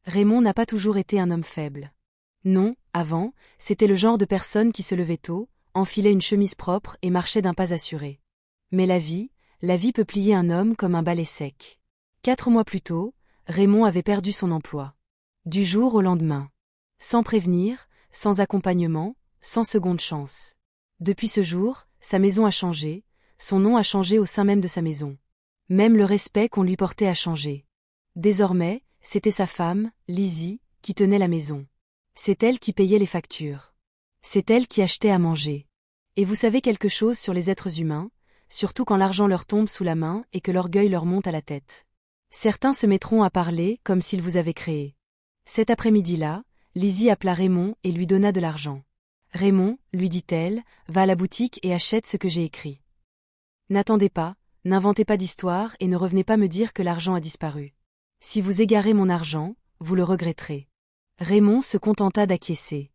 Raymond n'a pas toujours été un homme faible. Non, avant, c'était le genre de personne qui se levait tôt, enfilait une chemise propre et marchait d'un pas assuré. Mais la vie peut plier un homme comme un balai sec. 4 mois plus tôt, Raymond avait perdu son emploi. Du jour au lendemain. Sans prévenir, sans accompagnement, sans seconde chance. Depuis ce jour, sa maison a changé, son nom a changé au sein même de sa maison. Même le respect qu'on lui portait a changé. Désormais, c'était sa femme, Lizzie, qui tenait la maison. C'est elle qui payait les factures. C'est elle qui achetait à manger. Et vous savez quelque chose sur les êtres humains, surtout quand l'argent leur tombe sous la main et que l'orgueil leur monte à la tête. Certains se mettront à parler comme s'ils vous avaient créé. Cet après-midi-là, Lizzie appela Raymond et lui donna de l'argent. Raymond, lui dit-elle, va à la boutique et achète ce que j'ai écrit. N'attendez pas, n'inventez pas d'histoire et ne revenez pas me dire que l'argent a disparu. Si vous égarez mon argent, vous le regretterez. Raymond se contenta d'acquiescer.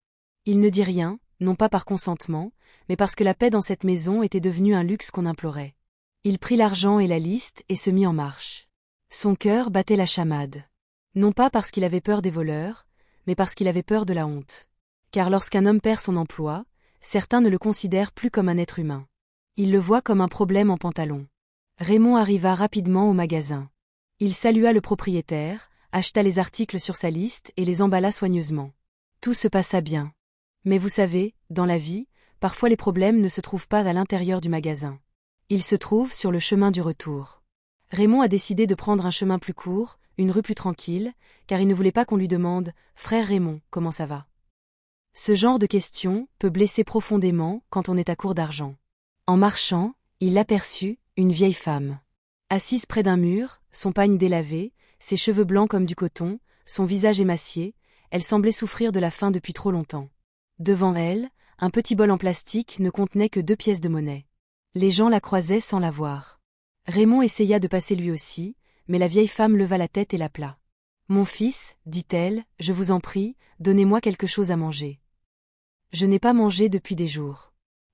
Il ne dit rien, non pas par consentement, mais parce que la paix dans cette maison était devenue un luxe qu'on implorait. Il prit l'argent et la liste et se mit en marche. Son cœur battait la chamade. Non pas parce qu'il avait peur des voleurs, mais parce qu'il avait peur de la honte. Car lorsqu'un homme perd son emploi, certains ne le considèrent plus comme un être humain. Ils le voient comme un problème en pantalon. Raymond arriva rapidement au magasin. Il salua le propriétaire, acheta les articles sur sa liste et les emballa soigneusement. Tout se passa bien. Mais vous savez, dans la vie, parfois les problèmes ne se trouvent pas à l'intérieur du magasin. Ils se trouvent sur le chemin du retour. Raymond a décidé de prendre un chemin plus court, une rue plus tranquille, car il ne voulait pas qu'on lui demande « Frère Raymond, comment ça va ?» Ce genre de question peut blesser profondément quand on est à court d'argent. En marchant, il aperçut une vieille femme. Assise près d'un mur, son pagne délavé, ses cheveux blancs comme du coton, son visage émacié, elle semblait souffrir de la faim depuis trop longtemps. Devant elle, un petit bol en plastique ne contenait que 2 pièces de monnaie. Les gens la croisaient sans la voir. Raymond essaya de passer lui aussi, mais la vieille femme leva la tête et l'appela. « Mon fils, dit-elle, je vous en prie, donnez-moi quelque chose à manger. » « Je n'ai pas mangé depuis des jours. »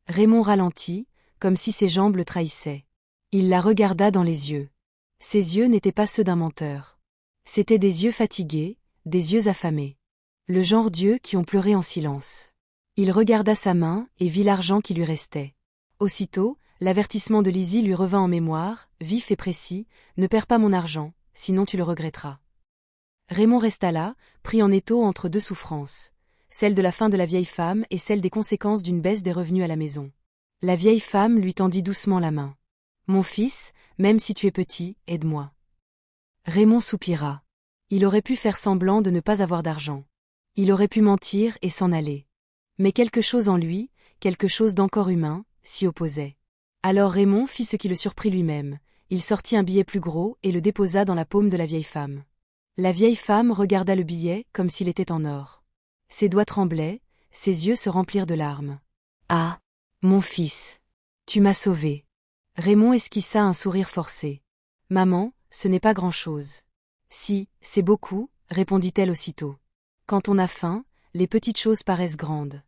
Raymond ralentit, comme si ses jambes le trahissaient. Il la regarda dans les yeux. Ses yeux n'étaient pas ceux d'un menteur. C'étaient des yeux fatigués, des yeux affamés. Le genre d'yeux qui ont pleuré en silence. Il regarda sa main et vit l'argent qui lui restait. Aussitôt, l'avertissement de Lizzie lui revint en mémoire, vif et précis, « Ne perds pas mon argent, sinon tu le regretteras. » Raymond resta là, pris en étau entre 2 souffrances, celle de la faim de la vieille femme et celle des conséquences d'une baisse des revenus à la maison. La vieille femme lui tendit doucement la main. « Mon fils, même si tu es petit, aide-moi. » Raymond soupira. Il aurait pu faire semblant de ne pas avoir d'argent. Il aurait pu mentir et s'en aller. Mais quelque chose en lui, quelque chose d'encore humain, s'y opposait. Alors Raymond fit ce qui le surprit lui-même. Il sortit un billet plus gros et le déposa dans la paume de la vieille femme. La vieille femme regarda le billet comme s'il était en or. Ses doigts tremblaient, ses yeux se remplirent de larmes. « Ah, mon fils, tu m'as sauvé. » Raymond esquissa un sourire forcé. « Maman, ce n'est pas grand-chose. »« Si, c'est beaucoup, » répondit-elle aussitôt. « Quand on a faim, les petites choses paraissent grandes. »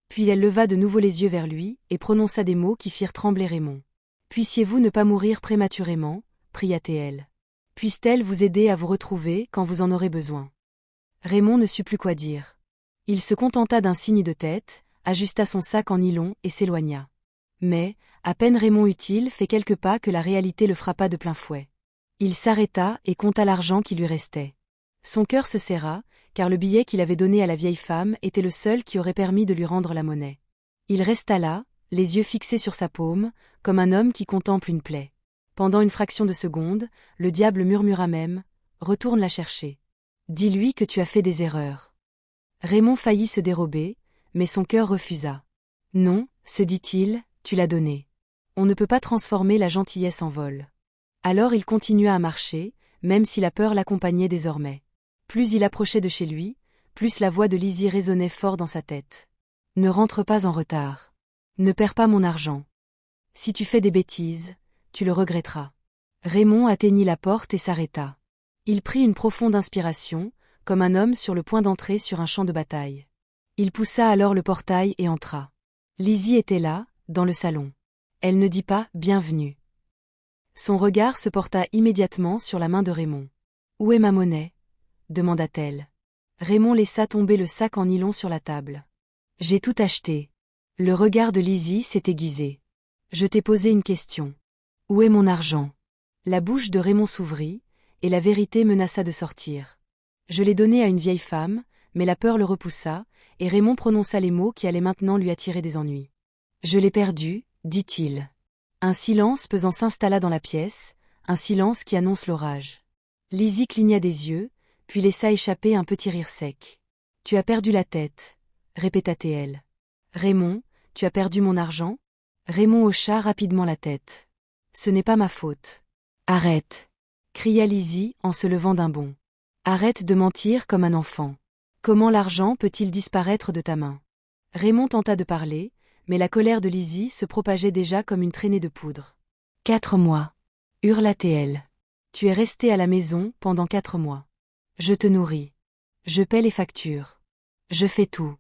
Puis elle leva de nouveau les yeux vers lui et prononça des mots qui firent trembler Raymond. « Puissiez-vous ne pas mourir prématurément, » pria-t-elle. « Puisse-t-elle vous aider à vous retrouver quand vous en aurez besoin. » Raymond ne sut plus quoi dire. Il se contenta d'un signe de tête, ajusta son sac en nylon et s'éloigna. Mais, à peine Raymond eut-il fait quelques pas que la réalité le frappa de plein fouet. Il s'arrêta et compta l'argent qui lui restait. Son cœur se serra, car le billet qu'il avait donné à la vieille femme était le seul qui aurait permis de lui rendre la monnaie. Il resta là, les yeux fixés sur sa paume, comme un homme qui contemple une plaie. Pendant une fraction de seconde, le diable murmura même « Retourne la chercher. Dis-lui que tu as fait des erreurs. » Raymond faillit se dérober, mais son cœur refusa. « Non, se dit-il, tu l'as donné. On ne peut pas transformer la gentillesse en vol. » Alors il continua à marcher, même si la peur l'accompagnait désormais. Plus il approchait de chez lui, plus la voix de Lizzie résonnait fort dans sa tête. « Ne rentre pas en retard. Ne perds pas mon argent. Si tu fais des bêtises, tu le regretteras. » Raymond atteignit la porte et s'arrêta. Il prit une profonde inspiration, comme un homme sur le point d'entrer sur un champ de bataille. Il poussa alors le portail et entra. Lizzie était là, dans le salon. Elle ne dit pas « bienvenue ». Son regard se porta immédiatement sur la main de Raymond. « Où est ma monnaie ?» demanda-t-elle. Raymond laissa tomber le sac en nylon sur la table. J'ai tout acheté. Le regard de Lizzie s'est aiguisé. Je t'ai posé une question. Où est mon argent? La bouche de Raymond s'ouvrit, et la vérité menaça de sortir. Je l'ai donné à une vieille femme, mais la peur le repoussa, et Raymond prononça les mots qui allaient maintenant lui attirer des ennuis. Je l'ai perdu, dit-il. Un silence pesant s'installa dans la pièce, un silence qui annonce l'orage. Lizzie cligna des yeux, puis laissa échapper un petit rire sec. Tu as perdu la tête, répéta-t-elle. Raymond, tu as perdu mon argent? Raymond hocha rapidement la tête. Ce n'est pas ma faute. Arrête, cria Lizzie en se levant d'un bond. Arrête de mentir comme un enfant. Comment l'argent peut-il disparaître de ta main? Raymond tenta de parler, mais la colère de Lizzie se propageait déjà comme une traînée de poudre. 4 mois, hurla-t-elle. Tu es resté à la maison pendant 4 mois. Je te nourris. Je paie les factures. Je fais tout.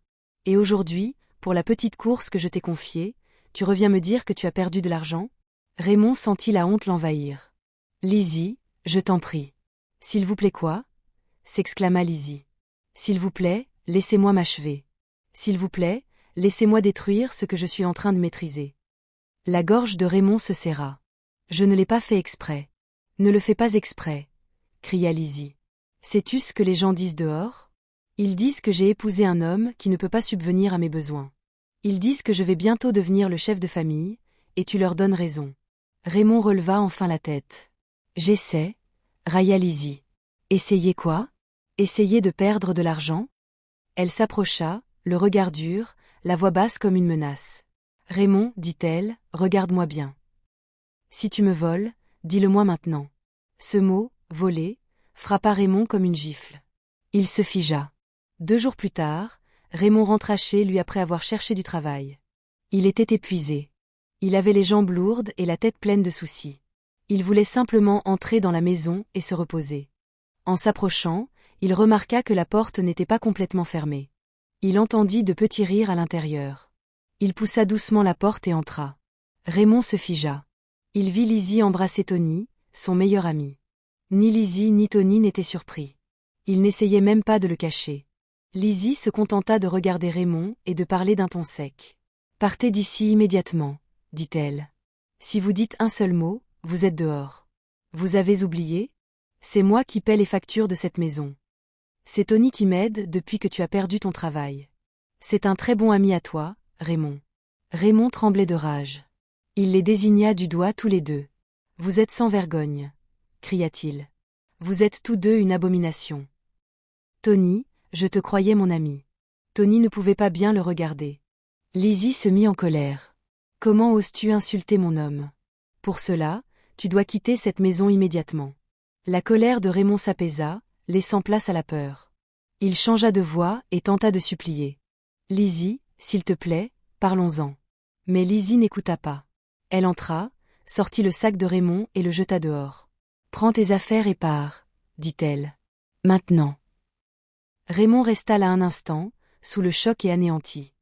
Et aujourd'hui, pour la petite course que je t'ai confiée, tu reviens me dire que tu as perdu de l'argent? Raymond sentit la honte l'envahir. Lizzie, je t'en prie. S'il vous plaît quoi? S'exclama Lizzie. S'il vous plaît, laissez-moi m'achever. S'il vous plaît, laissez-moi détruire ce que je suis en train de maîtriser. La gorge de Raymond se serra. Je ne l'ai pas fait exprès. Ne le fais pas exprès, cria Lizzie. Sais-tu ce que les gens disent dehors? Ils disent que j'ai épousé un homme qui ne peut pas subvenir à mes besoins. Ils disent que je vais bientôt devenir le chef de famille, et tu leur donnes raison. Raymond releva enfin la tête. J'essaie, railla Lizzie. Essayer quoi? Essayer de perdre de l'argent? Elle s'approcha, le regard dur, la voix basse comme une menace. Raymond, dit-elle, regarde-moi bien. Si tu me voles, dis-le-moi maintenant. Ce mot, voler, frappa Raymond comme une gifle. Il se figea. 2 jours plus tard, Raymond rentra chez lui après avoir cherché du travail. Il était épuisé. Il avait les jambes lourdes et la tête pleine de soucis. Il voulait simplement entrer dans la maison et se reposer. En s'approchant, il remarqua que la porte n'était pas complètement fermée. Il entendit de petits rires à l'intérieur. Il poussa doucement la porte et entra. Raymond se figea. Il vit Lizzie embrasser Tony, son meilleur ami. Ni Lizzie ni Tony n'étaient surpris. Ils n'essayaient même pas de le cacher. Lizzie se contenta de regarder Raymond et de parler d'un ton sec. « Partez d'ici immédiatement, » dit-elle. « Si vous dites un seul mot, vous êtes dehors. Vous avez oublié? C'est moi qui paie les factures de cette maison. C'est Tony qui m'aide depuis que tu as perdu ton travail. C'est un très bon ami à toi, Raymond. » Raymond tremblait de rage. Il les désigna du doigt tous les deux. « Vous êtes sans vergogne, » cria-t-il. « Vous êtes tous deux une abomination. » Tony, je te croyais mon ami. Tony ne pouvait pas bien le regarder. Lizzie se mit en colère. Comment oses-tu insulter mon homme? Pour cela, tu dois quitter cette maison immédiatement. La colère de Raymond s'apaisa, laissant place à la peur. Il changea de voix et tenta de supplier. Lizzie, s'il te plaît, parlons-en. Mais Lizzie n'écouta pas. Elle entra, sortit le sac de Raymond et le jeta dehors. Prends tes affaires et pars, dit-elle. Maintenant. Raymond resta là un instant, sous le choc et anéanti.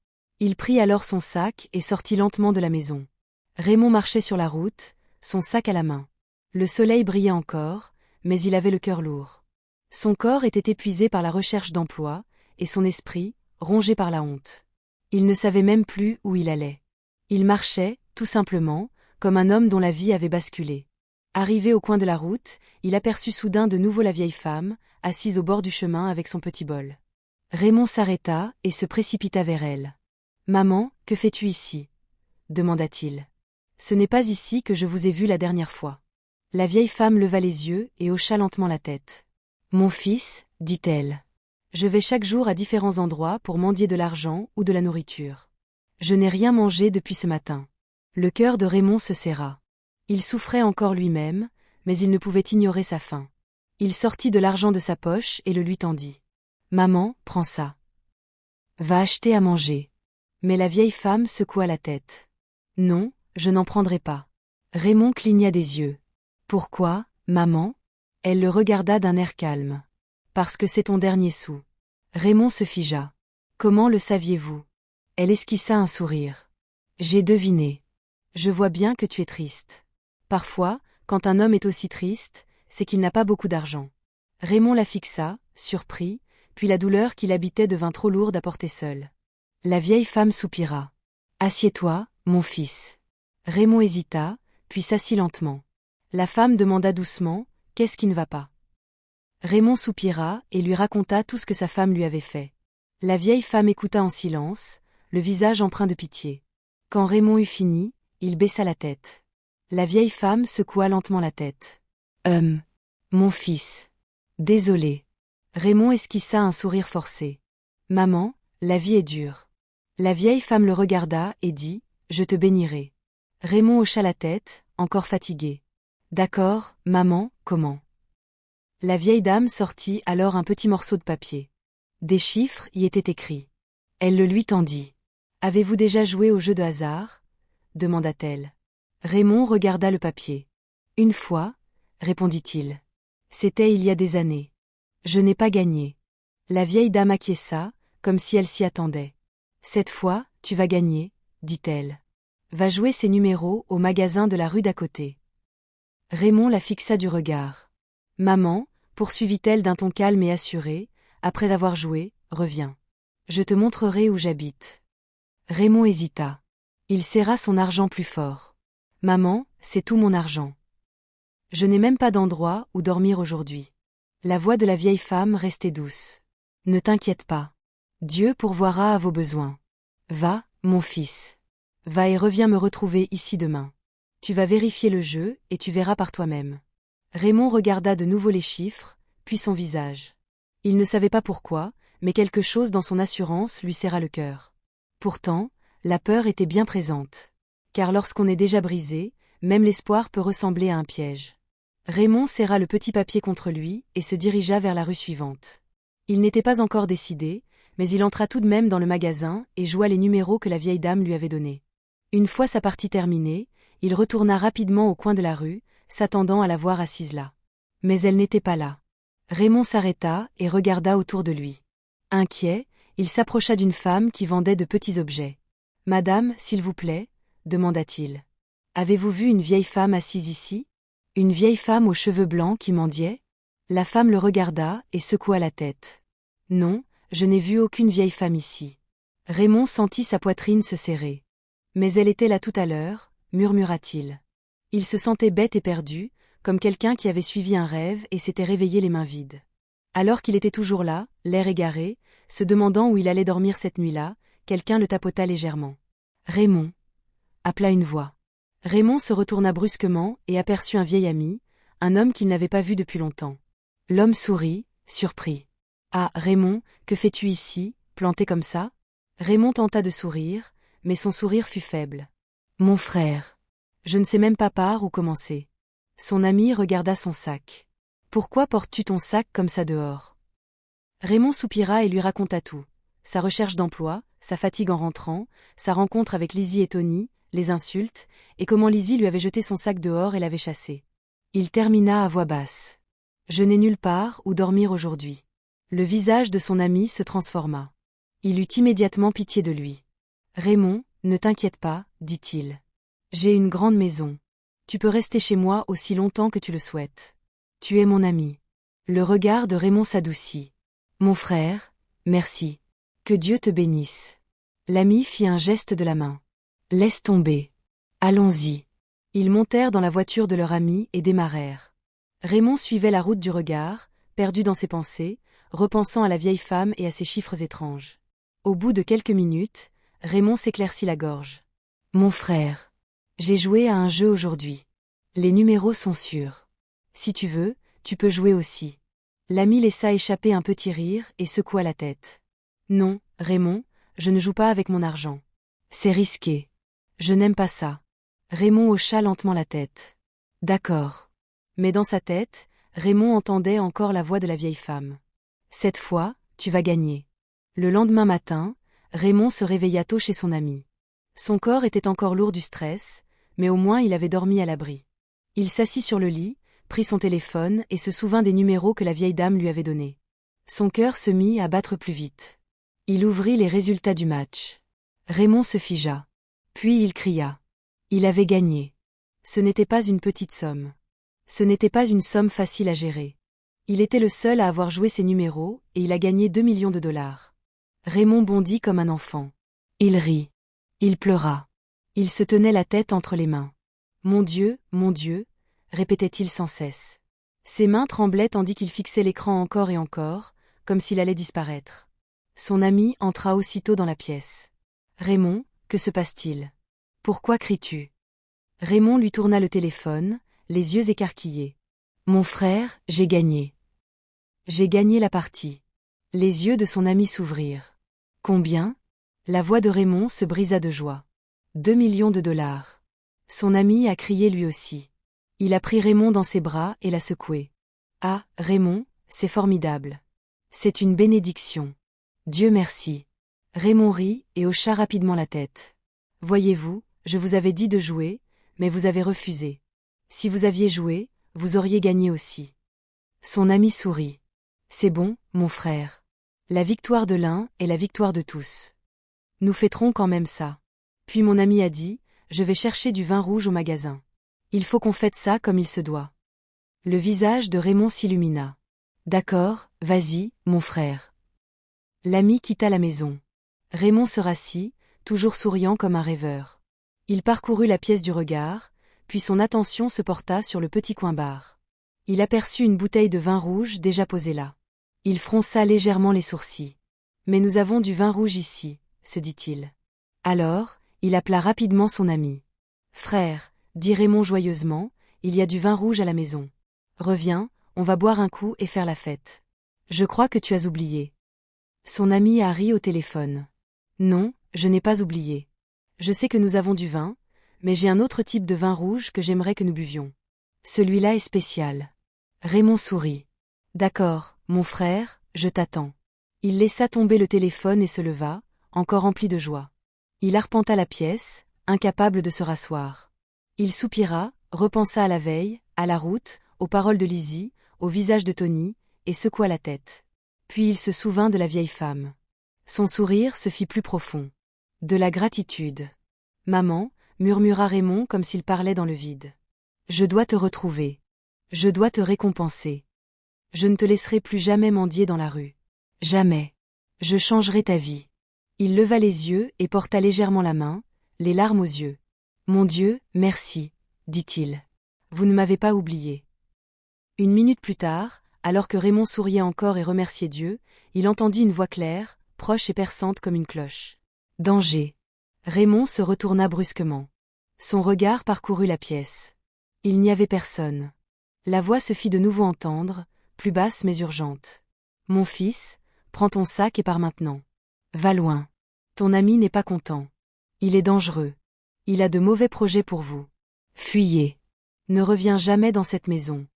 Il prit alors son sac et sortit lentement de la maison. Raymond marchait sur la route, son sac à la main. Le soleil brillait encore, mais il avait le cœur lourd. Son corps était épuisé par la recherche d'emploi, et son esprit, rongé par la honte. Il ne savait même plus où il allait. Il marchait, tout simplement, comme un homme dont la vie avait basculé. Arrivé au coin de la route, il aperçut soudain de nouveau la vieille femme, assise au bord du chemin avec son petit bol. Raymond s'arrêta et se précipita vers elle. « Maman, que fais-tu ici » demanda-t-il. « Ce n'est pas ici que je vous ai vu la dernière fois. » La vieille femme leva les yeux et hocha lentement la tête. « Mon fils, dit-elle. Je vais chaque jour à différents endroits pour mendier de l'argent ou de la nourriture. Je n'ai rien mangé depuis ce matin. » Le cœur de Raymond se serra. Il souffrait encore lui-même, mais il ne pouvait ignorer sa faim. Il sortit de l'argent de sa poche et le lui tendit. « Maman, prends ça. Va acheter à manger. » Mais la vieille femme secoua la tête. « Non, je n'en prendrai pas. » Raymond cligna des yeux. « Pourquoi, maman ?» Elle le regarda d'un air calme. « Parce que c'est ton dernier sou. » Raymond se figea. « Comment le saviez-vous » Elle esquissa un sourire. « J'ai deviné. Je vois bien que tu es triste. Parfois, quand un homme est aussi triste, c'est qu'il n'a pas beaucoup d'argent. » Raymond la fixa, surpris, puis la douleur qui l'habitait devint trop lourde à porter seule. La vieille femme soupira. « Assieds-toi, mon fils. » Raymond hésita, puis s'assit lentement. La femme demanda doucement « Qu'est-ce qui ne va pas ?» Raymond soupira et lui raconta tout ce que sa femme lui avait fait. La vieille femme écouta en silence, le visage empreint de pitié. Quand Raymond eut fini, il baissa la tête. La vieille femme secoua lentement la tête. Mon fils. Désolé. » Raymond esquissa un sourire forcé. « Maman, la vie est dure. » La vieille femme le regarda et dit « Je te bénirai. » Raymond hocha la tête, encore fatigué. « D'accord, maman, comment ?» La vieille dame sortit alors un petit morceau de papier. Des chiffres y étaient écrits. Elle le lui tendit. « Avez-vous déjà joué au jeu de hasard ?» demanda-t-elle. Raymond regarda le papier. « Une fois, » répondit-il. « C'était il y a des années. Je n'ai pas gagné. » La vieille dame acquiesça, comme si elle s'y attendait. « Cette fois, tu vas gagner, » dit-elle. « Va jouer ces numéros au magasin de la rue d'à côté. » Raymond la fixa du regard. « Maman, » poursuivit-elle d'un ton calme et assuré, après avoir joué, « reviens. Je te montrerai où j'habite. » Raymond hésita. Il serra son argent plus fort. « Maman, c'est tout mon argent. Je n'ai même pas d'endroit où dormir aujourd'hui. » La voix de la vieille femme restait douce. « Ne t'inquiète pas. Dieu pourvoira à vos besoins. Va, mon fils. Va et reviens me retrouver ici demain. Tu vas vérifier le jeu et tu verras par toi-même. » Raymond regarda de nouveau les chiffres, puis son visage. Il ne savait pas pourquoi, mais quelque chose dans son assurance lui serra le cœur. Pourtant, la peur était bien présente. Car lorsqu'on est déjà brisé, même l'espoir peut ressembler à un piège. Raymond serra le petit papier contre lui et se dirigea vers la rue suivante. Il n'était pas encore décidé, mais il entra tout de même dans le magasin et joua les numéros que la vieille dame lui avait donnés. Une fois sa partie terminée, il retourna rapidement au coin de la rue, s'attendant à la voir assise là. Mais elle n'était pas là. Raymond s'arrêta et regarda autour de lui. Inquiet, il s'approcha d'une femme qui vendait de petits objets. « Madame, s'il vous plaît ?» demanda-t-il. « Avez-vous vu une vieille femme assise ici ? Une vieille femme aux cheveux blancs qui mendiait ?» La femme le regarda et secoua la tête. « Non, je n'ai vu aucune vieille femme ici. » Raymond sentit sa poitrine se serrer. « Mais elle était là tout à l'heure, » murmura-t-il. Il se sentait bête et perdu, comme quelqu'un qui avait suivi un rêve et s'était réveillé les mains vides. Alors qu'il était toujours là, l'air égaré, se demandant où il allait dormir cette nuit-là, quelqu'un le tapota légèrement. « Raymond !» appela une voix. Raymond se retourna brusquement et aperçut un vieil ami, un homme qu'il n'avait pas vu depuis longtemps. L'homme sourit, surpris. « Ah, Raymond, que fais-tu ici, planté comme ça ?» Raymond tenta de sourire, mais son sourire fut faible. « Mon frère. Je ne sais même pas par où commencer. » Son ami regarda son sac. « Pourquoi portes-tu ton sac comme ça dehors ?» Raymond soupira et lui raconta tout. Sa recherche d'emploi, sa fatigue en rentrant, sa rencontre avec Lizzie et Tony, les insultes, et comment Lizzie lui avait jeté son sac dehors et l'avait chassé. Il termina à voix basse. « Je n'ai nulle part où dormir aujourd'hui. » Le visage de son ami se transforma. Il eut immédiatement pitié de lui. « Raymond, ne t'inquiète pas, dit-il. J'ai une grande maison. Tu peux rester chez moi aussi longtemps que tu le souhaites. Tu es mon ami. » Le regard de Raymond s'adoucit. « Mon frère, merci. Que Dieu te bénisse. » L'ami fit un geste de la main. « Laisse tomber. Allons-y. » Ils montèrent dans la voiture de leur ami et démarrèrent. Raymond suivait la route du regard, perdu dans ses pensées, repensant à la vieille femme et à ses chiffres étranges. Au bout de quelques minutes, Raymond s'éclaircit la gorge. « Mon frère. J'ai joué à un jeu aujourd'hui. Les numéros sont sûrs. Si tu veux, tu peux jouer aussi. » L'ami laissa échapper un petit rire et secoua la tête. « Non, Raymond, je ne joue pas avec mon argent. C'est risqué. Je n'aime pas ça. » Raymond hocha lentement la tête. « D'accord. » Mais dans sa tête, Raymond entendait encore la voix de la vieille femme. « Cette fois, tu vas gagner. » Le lendemain matin, Raymond se réveilla tôt chez son ami. Son corps était encore lourd du stress, mais au moins il avait dormi à l'abri. Il s'assit sur le lit, prit son téléphone et se souvint des numéros que la vieille dame lui avait donnés. Son cœur se mit à battre plus vite. Il ouvrit les résultats du match. Raymond se figea. Puis il cria. Il avait gagné. Ce n'était pas une petite somme. Ce n'était pas une somme facile à gérer. Il était le seul à avoir joué ses numéros, et il a gagné 2 millions de dollars. Raymond bondit comme un enfant. Il rit. Il pleura. Il se tenait la tête entre les mains. Mon Dieu, répétait-il sans cesse. Ses mains tremblaient tandis qu'il fixait l'écran encore et encore, comme s'il allait disparaître. Son ami entra aussitôt dans la pièce. Raymond, que se passe-t-il? Pourquoi cries-tu? Raymond lui tourna le téléphone, les yeux écarquillés. Mon frère, j'ai gagné. J'ai gagné la partie. Les yeux de son ami s'ouvrirent. Combien? La voix de Raymond se brisa de joie. 2 millions de dollars. Son ami a crié lui aussi. Il a pris Raymond dans ses bras et l'a secoué. Ah, Raymond, c'est formidable. C'est une bénédiction. Dieu merci. Raymond rit et hocha rapidement la tête. Voyez-vous, je vous avais dit de jouer, mais vous avez refusé. Si vous aviez joué, vous auriez gagné aussi. Son ami sourit. C'est bon, mon frère. La victoire de l'un est la victoire de tous. Nous fêterons quand même ça. Puis mon ami a dit, je vais chercher du vin rouge au magasin. Il faut qu'on fête ça comme il se doit. Le visage de Raymond s'illumina. D'accord, vas-y, mon frère. L'ami quitta la maison. Raymond se rassit, toujours souriant comme un rêveur. Il parcourut la pièce du regard, puis son attention se porta sur le petit coin bar. Il aperçut une bouteille de vin rouge déjà posée là. Il fronça légèrement les sourcils. Mais nous avons du vin rouge ici, se dit-il. Alors, il appela rapidement son ami. Frère, dit Raymond joyeusement, il y a du vin rouge à la maison. Reviens, on va boire un coup et faire la fête. Je crois que tu as oublié. Son ami a ri au téléphone. Non, je n'ai pas oublié. Je sais que nous avons du vin, mais j'ai un autre type de vin rouge que j'aimerais que nous buvions. Celui-là est spécial. Raymond sourit. D'accord, mon frère, je t'attends. Il laissa tomber le téléphone et se leva, encore rempli de joie. Il arpenta la pièce, incapable de se rasseoir. Il soupira, repensa à la veille, à la route, aux paroles de Lizzie, au visage de Tony, et secoua la tête. Puis il se souvint de la vieille femme. Son sourire se fit plus profond. De la gratitude. Maman, murmura Raymond comme s'il parlait dans le vide. Je dois te retrouver. Je dois te récompenser. Je ne te laisserai plus jamais mendier dans la rue. Jamais. Je changerai ta vie. Il leva les yeux et porta légèrement la main, les larmes aux yeux. Mon Dieu, merci, dit-il. Vous ne m'avez pas oublié. Une minute plus tard, alors que Raymond souriait encore et remerciait Dieu, il entendit une voix claire, proche et perçante comme une cloche. Danger. Raymond se retourna brusquement. Son regard parcourut la pièce. Il n'y avait personne. La voix se fit de nouveau entendre, plus basse mais urgente. Mon fils, prends ton sac et pars maintenant. Va loin. Ton ami n'est pas content. Il est dangereux. Il a de mauvais projets pour vous. Fuyez. Ne reviens jamais dans cette maison.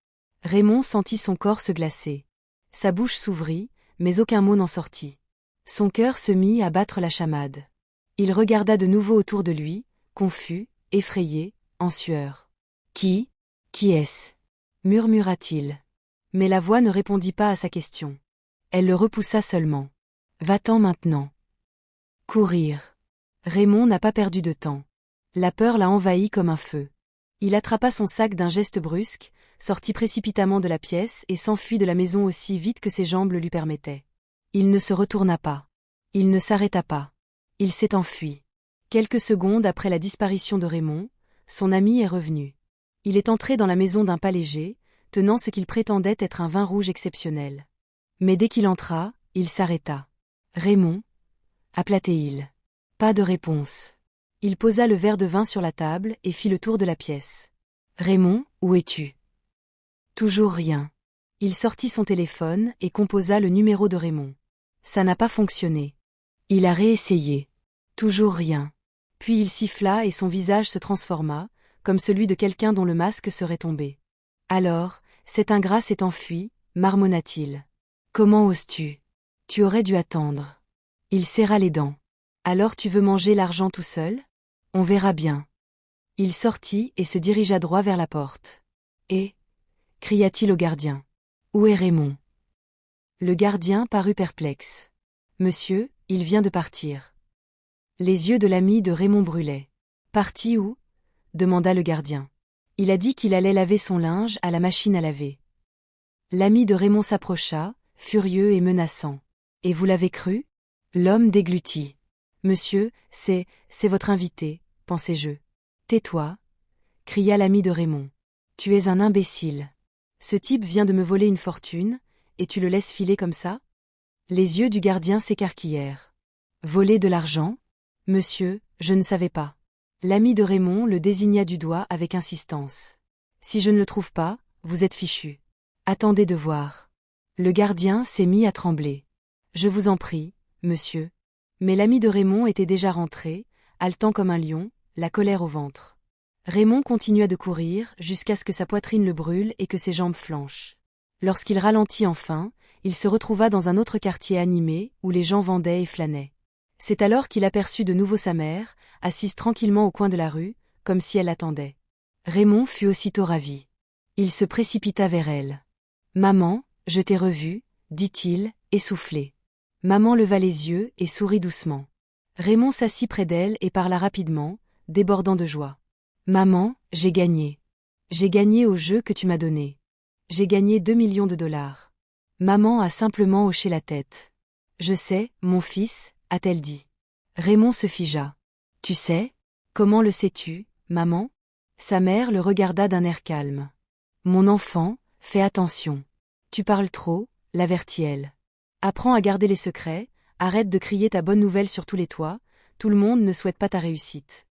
Raymond sentit son corps se glacer. Sa bouche s'ouvrit, mais aucun mot n'en sortit. Son cœur se mit à battre la chamade. Il regarda de nouveau autour de lui, confus, effrayé, en sueur. Qui est-ce? Murmura-t-il. Mais la voix ne répondit pas à sa question. Elle le repoussa seulement. Va-t'en maintenant. Courir. Raymond n'a pas perdu de temps. La peur l'a envahi comme un feu. Il attrapa son sac d'un geste brusque, sortit précipitamment de la pièce et s'enfuit de la maison aussi vite que ses jambes le lui permettaient. Il ne se retourna pas. Il ne s'arrêta pas. Il s'est enfui. Quelques secondes après la disparition de Raymond, son ami est revenu. Il est entré dans la maison d'un pas léger, tenant ce qu'il prétendait être un vin rouge exceptionnel. Mais dès qu'il entra, il s'arrêta. Raymond, appela-t-il. Pas de réponse. Il posa le verre de vin sur la table et fit le tour de la pièce. Raymond, où es-tu? Toujours rien. Il sortit son téléphone et composa le numéro de Raymond. Ça n'a pas fonctionné. Il a réessayé. Toujours rien. Puis il siffla et son visage se transforma, comme celui de quelqu'un dont le masque serait tombé. Alors, cet ingrat s'est enfui, marmonna-t-il. Comment oses-tu? Tu aurais dû attendre. Il serra les dents. Alors tu veux manger l'argent tout seul? On verra bien. Il sortit et se dirigea droit vers la porte. Et cria-t-il au gardien. Où est Raymond? Le gardien parut perplexe. Monsieur, il vient de partir. Les yeux de l'ami de Raymond brûlaient. Parti où? Demanda le gardien. Il a dit qu'il allait laver son linge à la machine à laver. L'ami de Raymond s'approcha, furieux et menaçant. Et vous l'avez cru? L'homme déglutit. Monsieur, c'est votre invité, pensai-je. Tais-toi, cria l'ami de Raymond. Tu es un imbécile. Ce type vient de me voler une fortune, et tu le laisses filer comme ça? Les yeux du gardien s'écarquillèrent. Voler de l'argent? Monsieur, je ne savais pas. L'ami de Raymond le désigna du doigt avec insistance. Si je ne le trouve pas, vous êtes fichu. Attendez de voir. Le gardien s'est mis à trembler. Je vous en prie, monsieur. Mais l'ami de Raymond était déjà rentré, haletant comme un lion, la colère au ventre. Raymond continua de courir jusqu'à ce que sa poitrine le brûle et que ses jambes flanchent. Lorsqu'il ralentit enfin, il se retrouva dans un autre quartier animé où les gens vendaient et flânaient. C'est alors qu'il aperçut de nouveau sa mère, assise tranquillement au coin de la rue, comme si elle l'attendait. Raymond fut aussitôt ravi. Il se précipita vers elle. « Maman, je t'ai revue, dit-il, essoufflé. Maman leva les yeux et sourit doucement. Raymond s'assit près d'elle et parla rapidement, débordant de joie. « Maman, j'ai gagné. J'ai gagné au jeu que tu m'as donné. J'ai gagné 2 millions de dollars. » Maman a simplement hoché la tête. « Je sais, mon fils, a-t-elle dit. » Raymond se figea. « Tu sais? Comment le sais-tu, maman ?» Sa mère le regarda d'un air calme. « Mon enfant, fais attention. Tu parles trop, l'avertit-elle. Apprends à garder les secrets, arrête de crier ta bonne nouvelle sur tous les toits, tout le monde ne souhaite pas ta réussite. »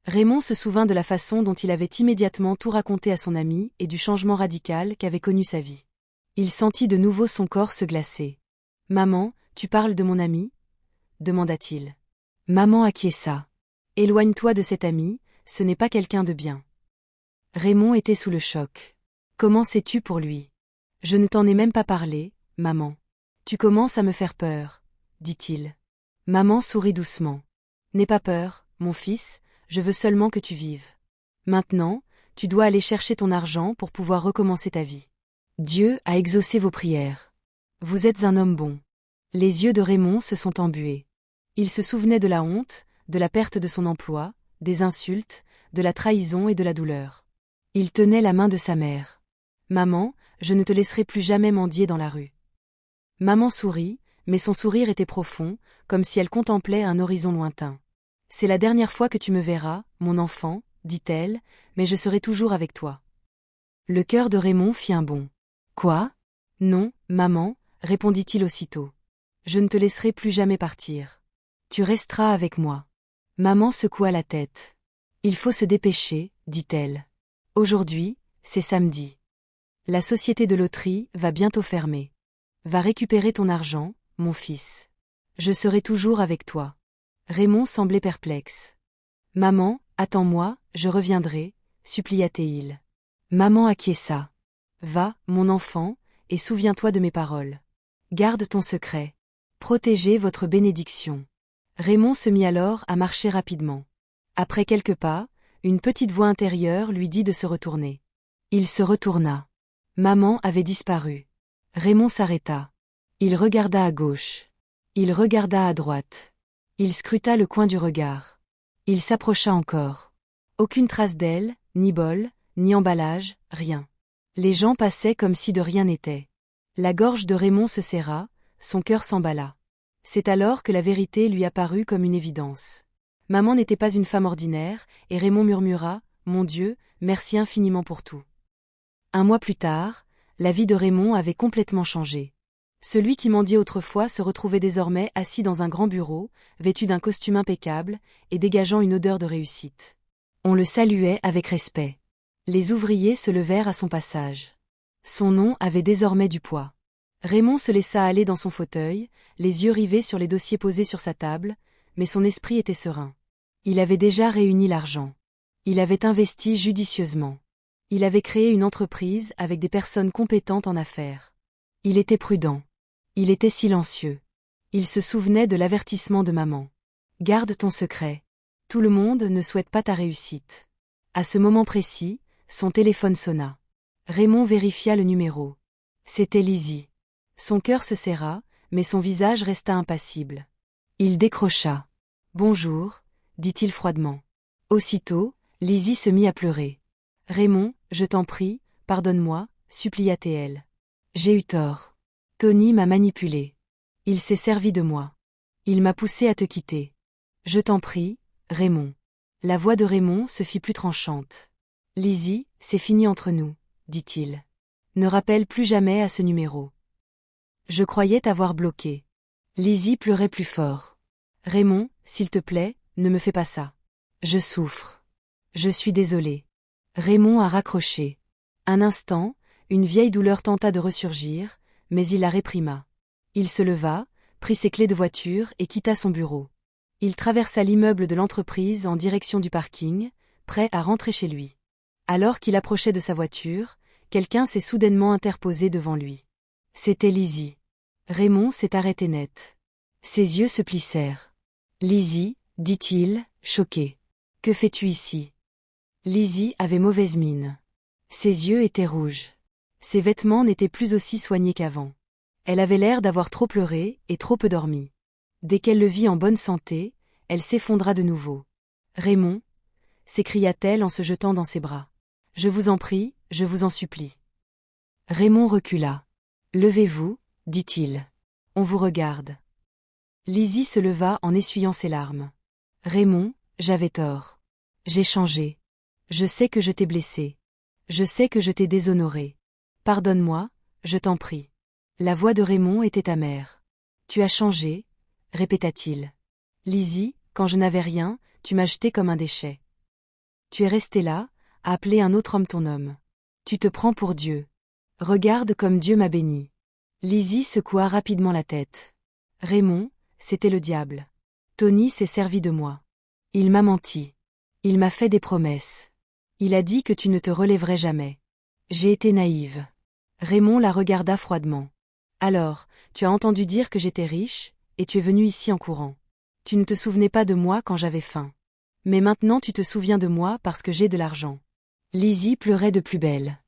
Raymond se souvint de la façon dont il avait immédiatement tout raconté à son ami et du changement radical qu'avait connu sa vie. Il sentit de nouveau son corps se glacer. « Maman, tu parles de mon ami ?» demanda-t-il. Maman acquiesça. « Éloigne-toi de cet ami, ce n'est pas quelqu'un de bien. » Raymond était sous le choc. « Comment sais-tu pour lui? Je ne t'en ai même pas parlé, maman. Tu commences à me faire peur, dit-il. Maman sourit doucement. N'aie pas peur, mon fils, je veux seulement que tu vives. Maintenant, tu dois aller chercher ton argent pour pouvoir recommencer ta vie. Dieu a exaucé vos prières. Vous êtes un homme bon. » Les yeux de Raymond se sont embués. Il se souvenait de la honte, de la perte de son emploi, des insultes, de la trahison et de la douleur. Il tenait la main de sa mère. « Maman, je ne te laisserai plus jamais mendier dans la rue. » Maman sourit, mais son sourire était profond, comme si elle contemplait un horizon lointain. « C'est la dernière fois que tu me verras, mon enfant, dit-elle, mais je serai toujours avec toi. » Le cœur de Raymond fit un bond. « Quoi? Non, maman, répondit-il aussitôt. Je ne te laisserai plus jamais partir. Tu resteras avec moi. » Maman secoua la tête. « Il faut se dépêcher, dit-elle. Aujourd'hui, c'est samedi. La société de loterie va bientôt fermer. Va récupérer ton argent, mon fils. Je serai toujours avec toi. » Raymond semblait perplexe. « Maman, attends-moi, je reviendrai, supplia-t-il. Maman acquiesça. « Va, mon enfant, et souviens-toi de mes paroles. Garde ton secret. Protégez votre bénédiction. » Raymond se mit alors à marcher rapidement. Après quelques pas, une petite voix intérieure lui dit de se retourner. Il se retourna. Maman avait disparu. Raymond s'arrêta. Il regarda à gauche. Il regarda à droite. Il scruta le coin du regard. Il s'approcha encore. Aucune trace d'elle, ni bol, ni emballage, rien. Les gens passaient comme si de rien n'était. La gorge de Raymond se serra, son cœur s'emballa. C'est alors que la vérité lui apparut comme une évidence. Maman n'était pas une femme ordinaire, et Raymond murmura « Mon Dieu, merci infiniment pour tout. » Un mois plus tard, la vie de Raymond avait complètement changé. Celui qui mendiait autrefois se retrouvait désormais assis dans un grand bureau, vêtu d'un costume impeccable, et dégageant une odeur de réussite. On le saluait avec respect. Les ouvriers se levèrent à son passage. Son nom avait désormais du poids. Raymond se laissa aller dans son fauteuil, les yeux rivés sur les dossiers posés sur sa table, mais son esprit était serein. Il avait déjà réuni l'argent. Il avait investi judicieusement. Il avait créé une entreprise avec des personnes compétentes en affaires. Il était prudent. Il était silencieux. Il se souvenait de l'avertissement de maman. « Garde ton secret. Tout le monde ne souhaite pas ta réussite. » À ce moment précis, son téléphone sonna. Raymond vérifia le numéro. C'était Lizzie. Son cœur se serra, mais son visage resta impassible. Il décrocha. « Bonjour, » dit-il froidement. Aussitôt, Lizzie se mit à pleurer. « Raymond, je t'en prie, pardonne-moi, supplia-t-elle. J'ai eu tort. Tony m'a manipulé. Il s'est servi de moi. Il m'a poussé à te quitter. Je t'en prie, Raymond. La voix de Raymond se fit plus tranchante. Lizzie, c'est fini entre nous, dit-il. Ne rappelle plus jamais à ce numéro. Je croyais t'avoir bloqué. Lizzie pleurait plus fort. Raymond, s'il te plaît, ne me fais pas ça. Je souffre. Je suis désolée. Raymond a raccroché. Un instant, une vieille douleur tenta de ressurgir, mais il la réprima. Il se leva, prit ses clés de voiture et quitta son bureau. Il traversa l'immeuble de l'entreprise en direction du parking, prêt à rentrer chez lui. Alors qu'il approchait de sa voiture, quelqu'un s'est soudainement interposé devant lui. C'était Lizzie. Raymond s'est arrêté net. Ses yeux se plissèrent. Lizzie, dit-il, choqué. Que fais-tu ici? Lizzie avait mauvaise mine. Ses yeux étaient rouges. Ses vêtements n'étaient plus aussi soignés qu'avant. Elle avait l'air d'avoir trop pleuré et trop peu dormi. Dès qu'elle le vit en bonne santé, elle s'effondra de nouveau. Raymond, s'écria-t-elle en se jetant dans ses bras. Je vous en prie, je vous en supplie. Raymond recula. Levez-vous, dit-il. On vous regarde. Lizzie se leva en essuyant ses larmes. Raymond, j'avais tort. J'ai changé. Je sais que je t'ai blessé. Je sais que je t'ai déshonoré. Pardonne-moi, je t'en prie. La voix de Raymond était amère. Tu as changé, répéta-t-il. Lizzie, quand je n'avais rien, tu m'as jeté comme un déchet. Tu es resté là, à appeler un autre homme ton homme. Tu te prends pour Dieu. Regarde comme Dieu m'a béni. Lizzie secoua rapidement la tête. Raymond, c'était le diable. Tony s'est servi de moi. Il m'a menti. Il m'a fait des promesses. Il a dit que tu ne te relèverais jamais. J'ai été naïve. Raymond la regarda froidement. Alors, tu as entendu dire que j'étais riche, et tu es venu ici en courant. Tu ne te souvenais pas de moi quand j'avais faim. Mais maintenant tu te souviens de moi parce que j'ai de l'argent. Lizzie pleurait de plus belle.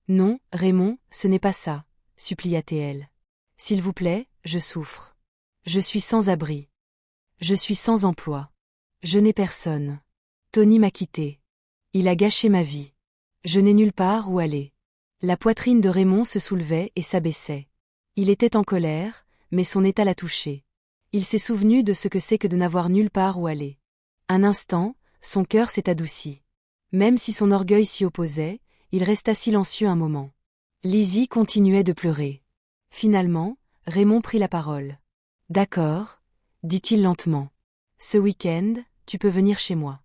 Non, Raymond, ce n'est pas ça, supplia-t-elle. S'il vous plaît, je souffre. Je suis sans abri. Je suis sans emploi. Je n'ai personne. Tony m'a quitté. Il a gâché ma vie. Je n'ai nulle part où aller. La poitrine de Raymond se soulevait et s'abaissait. Il était en colère, mais son état l'a touché. Il s'est souvenu de ce que c'est que de n'avoir nulle part où aller. Un instant, son cœur s'est adouci. Même si son orgueil s'y opposait, il resta silencieux un moment. Lizzie continuait de pleurer. Finalement, Raymond prit la parole. D'accord, dit-il lentement. Ce week-end, tu peux venir chez moi.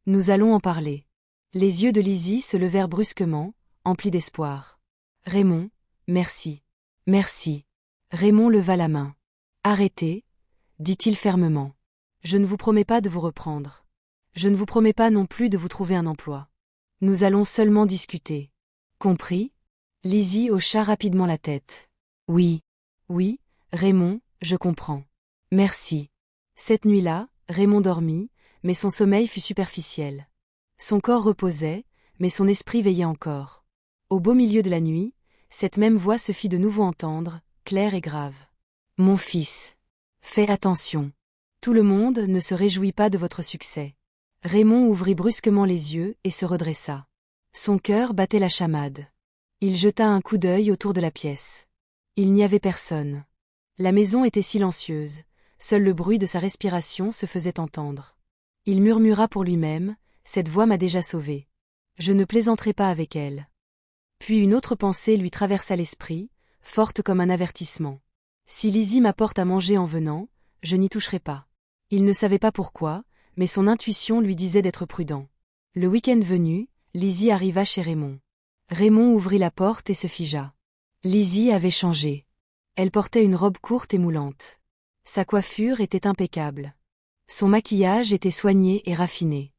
Nous allons en parler. Les yeux de Lizzie se levèrent brusquement, emplis d'espoir. Raymond, merci. Merci. Raymond leva la main. Arrêtez, dit-il fermement. Je ne vous promets pas de vous reprendre. Je ne vous promets pas non plus de vous trouver un emploi. Nous allons seulement discuter. Compris? Lizzie hocha rapidement la tête. Oui. Oui, Raymond, je comprends. Merci. Cette nuit-là, Raymond dormit, mais son sommeil fut superficiel. Son corps reposait, mais son esprit veillait encore. Au beau milieu de la nuit, cette même voix se fit de nouveau entendre, claire et grave. Mon fils. Fais attention. Tout le monde ne se réjouit pas de votre succès. Raymond ouvrit brusquement les yeux et se redressa. Son cœur battait la chamade. Il jeta un coup d'œil autour de la pièce. Il n'y avait personne. La maison était silencieuse, seul le bruit de sa respiration se faisait entendre. Il murmura pour lui-même, cette voix m'a déjà sauvé. Je ne plaisanterai pas avec elle. Puis une autre pensée lui traversa l'esprit, forte comme un avertissement. Si Lizzie m'apporte à manger en venant, je n'y toucherai pas. Il ne savait pas pourquoi, mais son intuition lui disait d'être prudent. Le week-end venu, Lizzie arriva chez Raymond. Raymond ouvrit la porte et se figea. Lizzie avait changé. Elle portait une robe courte et moulante. Sa coiffure était impeccable. Son maquillage était soigné et raffiné.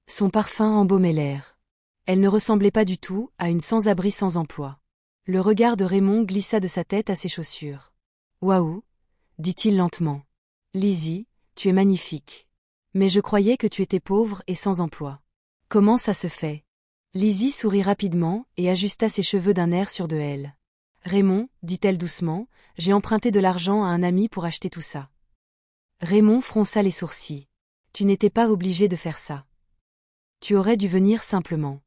Son parfum embaumait l'air. Elle ne ressemblait pas du tout à une sans-abri sans emploi. Le regard de Raymond glissa de sa tête à ses chaussures. Waouh, dit-il lentement. Lizzie, tu es magnifique. Mais je croyais que tu étais pauvre et sans emploi. Comment ça se fait? Lizzie sourit rapidement et ajusta ses cheveux d'un air sûr de elle. Raymond, dit-elle doucement, j'ai emprunté de l'argent à un ami pour acheter tout ça. Raymond fronça les sourcils. Tu n'étais pas obligé de faire ça. Tu aurais dû venir simplement.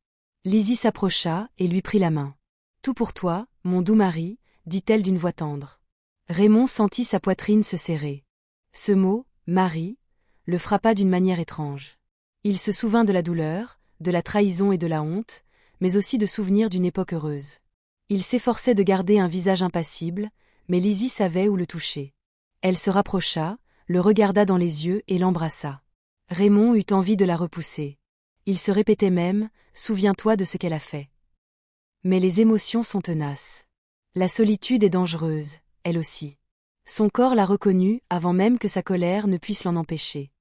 Lizzie s'approcha et lui prit la main. Tout pour toi, mon doux mari, dit-elle d'une voix tendre. Raymond sentit sa poitrine se serrer. Ce mot, Marie, le frappa d'une manière étrange. Il se souvint de la douleur, de la trahison et de la honte, mais aussi de souvenirs d'une époque heureuse. Il s'efforçait de garder un visage impassible, mais Lizzie savait où le toucher. Elle se rapprocha, le regarda dans les yeux et l'embrassa. Raymond eut envie de la repousser. Il se répétait même « Souviens-toi de ce qu'elle a fait ». Mais les émotions sont tenaces. La solitude est dangereuse, elle aussi. Son corps l'a reconnue avant même que sa colère ne puisse l'en empêcher.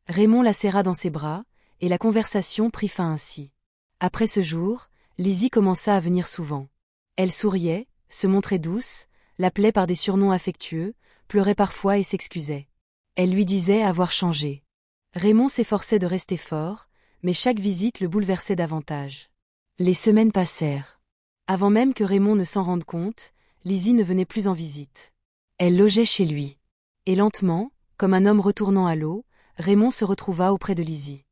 Raymond la serra dans ses bras, et la conversation prit fin ainsi. Après ce jour, Lizzie commença à venir souvent. Elle souriait, se montrait douce, l'appelait par des surnoms affectueux, pleurait parfois et s'excusait. Elle lui disait avoir changé. Raymond s'efforçait de rester fort, mais chaque visite le bouleversait davantage. Les semaines passèrent. Avant même que Raymond ne s'en rende compte, Lizzie ne venait plus en visite. Elle logeait chez lui. Et lentement, comme un homme retournant à l'eau, Raymond se retrouva auprès de Lizzie.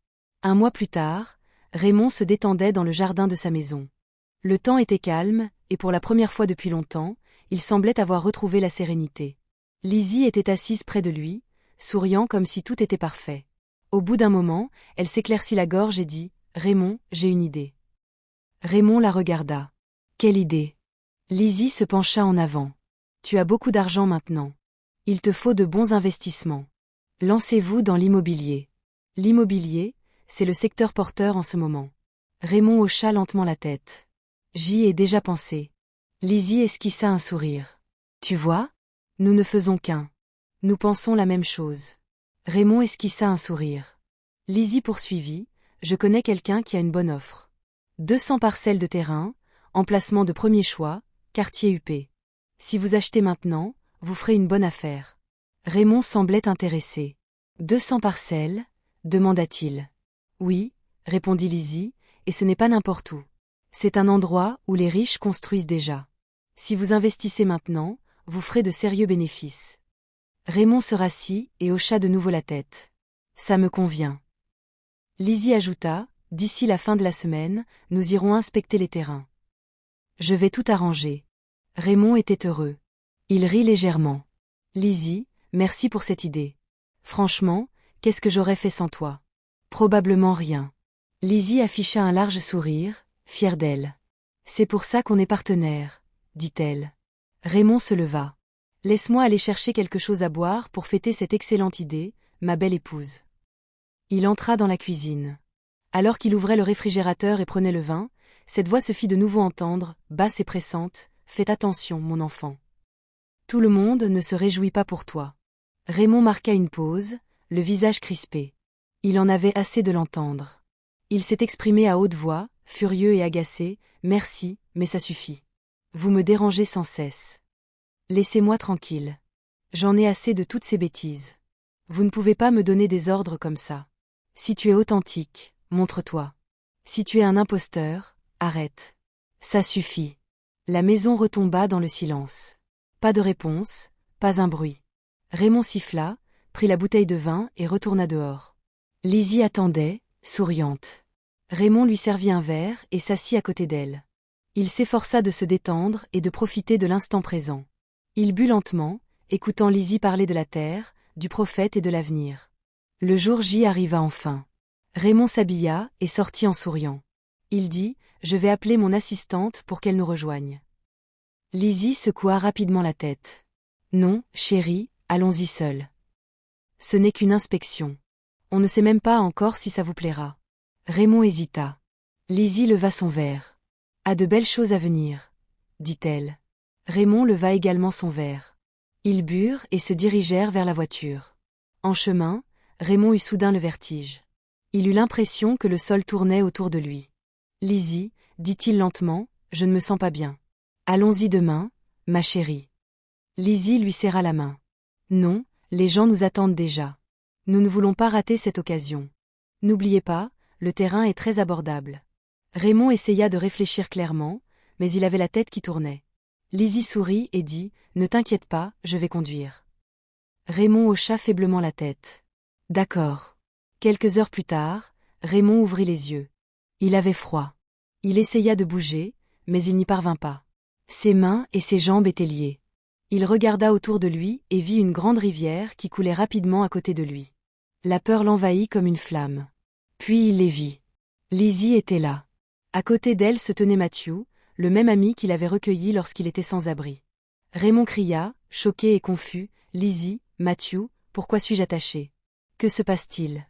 Un mois plus tard, Raymond se détendait dans le jardin de sa maison. Le temps était calme, et pour la première fois depuis longtemps, il semblait avoir retrouvé la sérénité. Lizzie était assise près de lui, souriant comme si tout était parfait. Au bout d'un moment, elle s'éclaircit la gorge et dit « Raymond, j'ai une idée ». Raymond la regarda. « Quelle idée ?» Lizzie se pencha en avant. « Tu as beaucoup d'argent maintenant. Il te faut de bons investissements. Lancez-vous dans l'immobilier. » L'immobilier, c'est le secteur porteur en ce moment. Raymond hocha lentement la tête. « J'y ai déjà pensé. » Lizzie esquissa un sourire. « Tu vois ? Nous ne faisons qu'un. Nous pensons la même chose. » Raymond esquissa un sourire. Lizzie poursuivit, « Je connais quelqu'un qui a une bonne offre. 200 parcelles de terrain, emplacement de premier choix, quartier huppé. Si vous achetez maintenant, vous ferez une bonne affaire. » Raymond semblait intéressé. « 200 parcelles ?» demanda-t-il. « Oui, » répondit Lizzie, « et ce n'est pas n'importe où. C'est un endroit où les riches construisent déjà. Si vous investissez maintenant, vous ferez de sérieux bénéfices. » Raymond se rassit et hocha de nouveau la tête. « Ça me convient. » Lizzie ajouta, « D'ici la fin de la semaine, nous irons inspecter les terrains. » « Je vais tout arranger. » Raymond était heureux. Il rit légèrement. « Lizzie, merci pour cette idée. Franchement, qu'est-ce que j'aurais fait sans toi ? Probablement rien. » Lizzie afficha un large sourire, fière d'elle. « C'est pour ça qu'on est partenaires, » dit-elle. Raymond se leva. « Laisse-moi aller chercher quelque chose à boire pour fêter cette excellente idée, ma belle épouse. » Il entra dans la cuisine. Alors qu'il ouvrait le réfrigérateur et prenait le vin, cette voix se fit de nouveau entendre, basse et pressante, « Faites attention, mon enfant. Tout le monde ne se réjouit pas pour toi. » Raymond marqua une pause, le visage crispé. Il en avait assez de l'entendre. Il s'est exprimé à haute voix, furieux et agacé, « Merci, mais ça suffit. Vous me dérangez sans cesse. Laissez-moi tranquille. J'en ai assez de toutes ces bêtises. Vous ne pouvez pas me donner des ordres comme ça. Si tu es authentique, montre-toi. Si tu es un imposteur, arrête. Ça suffit. » La maison retomba dans le silence. Pas de réponse, pas un bruit. Raymond siffla, prit la bouteille de vin et retourna dehors. Lizzie attendait, souriante. Raymond lui servit un verre et s'assit à côté d'elle. Il s'efforça de se détendre et de profiter de l'instant présent. Il but lentement, écoutant Lizzie parler de la terre, du prophète et de l'avenir. Le jour J arriva enfin. Raymond s'habilla et sortit en souriant. Il dit « Je vais appeler mon assistante pour qu'elle nous rejoigne. » Lizzie secoua rapidement la tête. « Non, chérie, allons-y seuls. Ce n'est qu'une inspection. On ne sait même pas encore si ça vous plaira. » Raymond hésita. Lizzie leva son verre. « A de belles choses à venir, » dit-elle. Raymond leva également son verre. Ils burent et se dirigèrent vers la voiture. En chemin, Raymond eut soudain le vertige. Il eut l'impression que le sol tournait autour de lui. « Lizzie, » dit-il lentement, « je ne me sens pas bien. Allons-y demain, ma chérie. » Lizzie lui serra la main. « Non, les gens nous attendent déjà. Nous ne voulons pas rater cette occasion. N'oubliez pas, le terrain est très abordable. » Raymond essaya de réfléchir clairement, mais il avait la tête qui tournait. Lizzie sourit et dit « Ne t'inquiète pas, je vais conduire. » Raymond hocha faiblement la tête. « D'accord. » Quelques heures plus tard, Raymond ouvrit les yeux. Il avait froid. Il essaya de bouger, mais il n'y parvint pas. Ses mains et ses jambes étaient liées. Il regarda autour de lui et vit une grande rivière qui coulait rapidement à côté de lui. La peur l'envahit comme une flamme. Puis il les vit. Lizzie était là. À côté d'elle se tenait Matthew, le même ami qu'il avait recueilli lorsqu'il était sans abri. Raymond cria, choqué et confus, « Lizzie, Matthew, pourquoi suis-je attaché? Que se passe-t-il »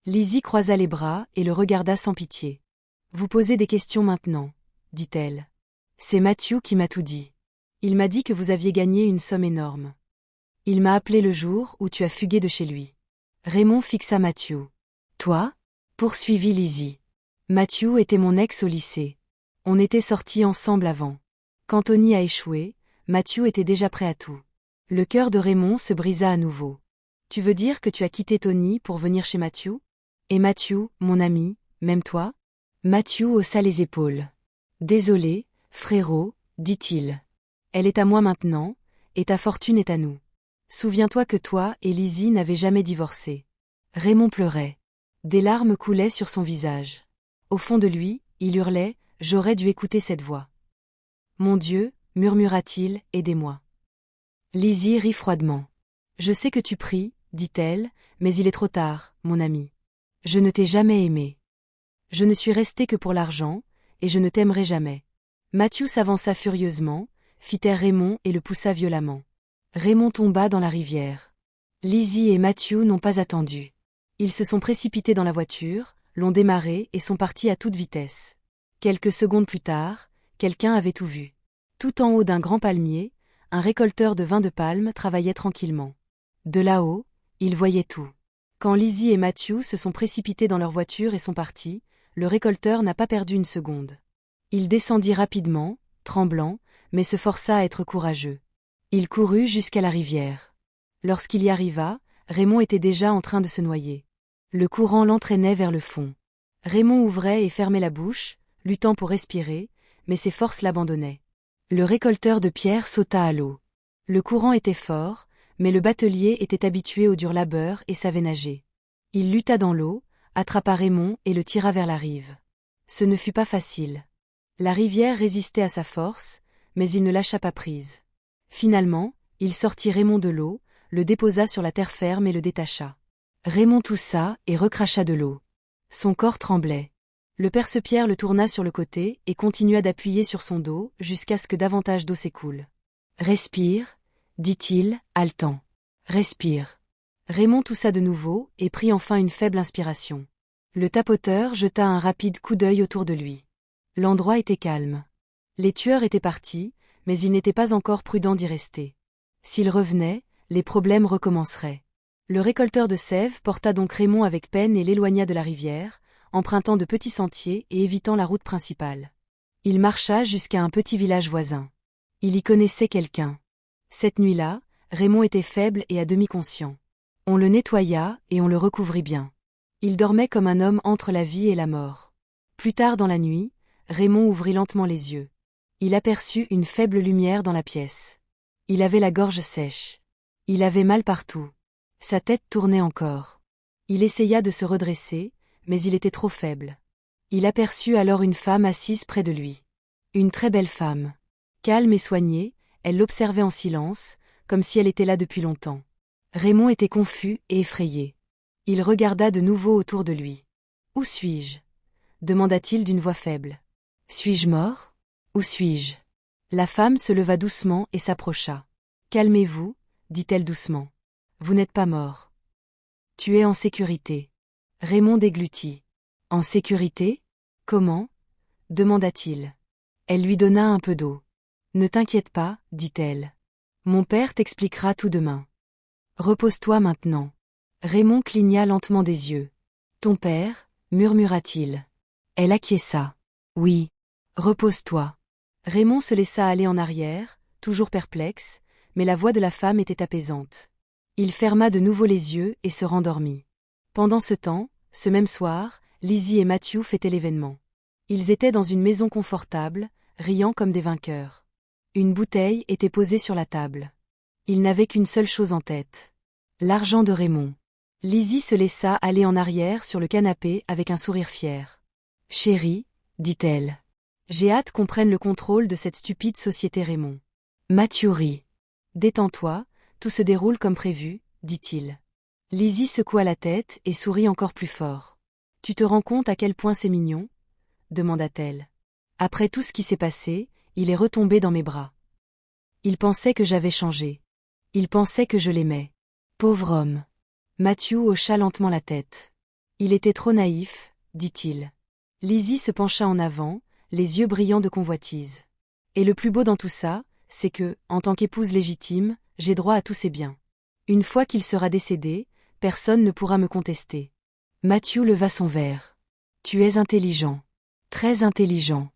Lizzie croisa les bras et le regarda sans pitié. « Vous posez des questions maintenant, » dit-elle. « C'est Matthew qui m'a tout dit. Il m'a dit que vous aviez gagné une somme énorme. Il m'a appelé le jour où tu as fugué de chez lui. » Raymond fixa Matthew. « Toi » poursuivit Lizzie. « Matthew était mon ex au lycée. On était sortis ensemble avant. Quand Tony a échoué, Matthew était déjà prêt à tout. » Le cœur de Raymond se brisa à nouveau. « Tu veux dire que tu as quitté Tony pour venir chez Matthew? Et Matthew, mon ami, même toi ?» Matthew haussa les épaules. « Désolé, frérot, dit-il. Elle est à moi maintenant, et ta fortune est à nous. Souviens-toi que toi et Lizzie n'avez jamais divorcé. » Raymond pleurait. Des larmes coulaient sur son visage. Au fond de lui, il hurlait, « J'aurais dû écouter cette voix. »« Mon Dieu, murmura-t-il, aidez-moi. » Lizzie rit froidement. « Je sais que tu pries, dit-elle, mais il est trop tard, mon ami. Je ne t'ai jamais aimé. Je ne suis restée que pour l'argent, et je ne t'aimerai jamais. » Matthew s'avança furieusement, fit taire Raymond et le poussa violemment. Raymond tomba dans la rivière. Lizzie et Matthew n'ont pas attendu. Ils se sont précipités dans la voiture, l'ont démarrée et sont partis à toute vitesse. Quelques secondes plus tard, quelqu'un avait tout vu. Tout en haut d'un grand palmier, un récolteur de vin de palme travaillait tranquillement. De là-haut, il voyait tout. Quand Lizzie et Matthew se sont précipités dans leur voiture et sont partis, le récolteur n'a pas perdu une seconde. Il descendit rapidement, tremblant, mais se força à être courageux. Il courut jusqu'à la rivière. Lorsqu'il y arriva, Raymond était déjà en train de se noyer. Le courant l'entraînait vers le fond. Raymond ouvrait et fermait la bouche, luttant pour respirer, mais ses forces l'abandonnaient. Le récolteur de pierres sauta à l'eau. Le courant était fort, mais le batelier était habitué au dur labeur et savait nager. Il lutta dans l'eau, attrapa Raymond et le tira vers la rive. Ce ne fut pas facile. La rivière résistait à sa force, mais il ne lâcha pas prise. Finalement, il sortit Raymond de l'eau, le déposa sur la terre ferme et le détacha. Raymond toussa et recracha de l'eau. Son corps tremblait. Le perce-pierre le tourna sur le côté et continua d'appuyer sur son dos jusqu'à ce que davantage d'eau s'écoule. « Respire, » dit-il, haletant. « Respire. » Raymond toussa de nouveau et prit enfin une faible inspiration. Le tapoteur jeta un rapide coup d'œil autour de lui. L'endroit était calme. Les tueurs étaient partis, mais il n'était pas encore prudent d'y rester. S'ils revenaient, les problèmes recommenceraient. Le récolteur de sève porta donc Raymond avec peine et l'éloigna de la rivière, empruntant de petits sentiers et évitant la route principale. Il marcha jusqu'à un petit village voisin. Il y connaissait quelqu'un. Cette nuit-là, Raymond était faible et à demi conscient. On le nettoya et on le recouvrit bien. Il dormait comme un homme entre la vie et la mort. Plus tard dans la nuit, Raymond ouvrit lentement les yeux. Il aperçut une faible lumière dans la pièce. Il avait la gorge sèche. Il avait mal partout. Sa tête tournait encore. Il essaya de se redresser, mais il était trop faible. Il aperçut alors une femme assise près de lui. Une très belle femme. Calme et soignée, elle l'observait en silence, comme si elle était là depuis longtemps. Raymond était confus et effrayé. Il regarda de nouveau autour de lui. « Où suis-je » demanda-t-il d'une voix faible. « Suis-je mort ? Où suis-je » La femme se leva doucement et s'approcha. « Calmez-vous, » dit-elle doucement. « Vous n'êtes pas mort. Tu es en sécurité. » Raymond déglutit. « En sécurité ? Comment ?» demanda-t-il. Elle lui donna un peu d'eau. « Ne t'inquiète pas, dit-elle. Mon père t'expliquera tout demain. Repose-toi maintenant. » Raymond cligna lentement des yeux. « Ton père » murmura-t-il. Elle acquiesça. « Oui. Repose-toi. » Raymond se laissa aller en arrière, toujours perplexe, mais la voix de la femme était apaisante. Il ferma de nouveau les yeux et se rendormit. Pendant ce temps, ce même soir, Lizzie et Matthew fêtaient l'événement. Ils étaient dans une maison confortable, riant comme des vainqueurs. Une bouteille était posée sur la table. Ils n'avaient qu'une seule chose en tête. L'argent de Raymond. Lizzie se laissa aller en arrière sur le canapé avec un sourire fier. « Chérie, dit-elle. J'ai hâte qu'on prenne le contrôle de cette stupide société Raymond. Mathieu rit. Détends-toi, tout se déroule comme prévu, dit-il. Lizzie secoua la tête et sourit encore plus fort. Tu te rends compte à quel point c'est mignon? Demanda-t-elle. Après tout ce qui s'est passé, il est retombé dans mes bras. Il pensait que j'avais changé. Il pensait que je l'aimais. Pauvre homme. Mathieu hocha lentement la tête. Il était trop naïf, dit-il. Lizzie se pencha en avant, les yeux brillants de convoitise. Et le plus beau dans tout ça, c'est que, en tant qu'épouse légitime, j'ai droit à tous ses biens. Une fois qu'il sera décédé, personne ne pourra me contester. Mathieu leva son verre. Tu es intelligent. Très intelligent.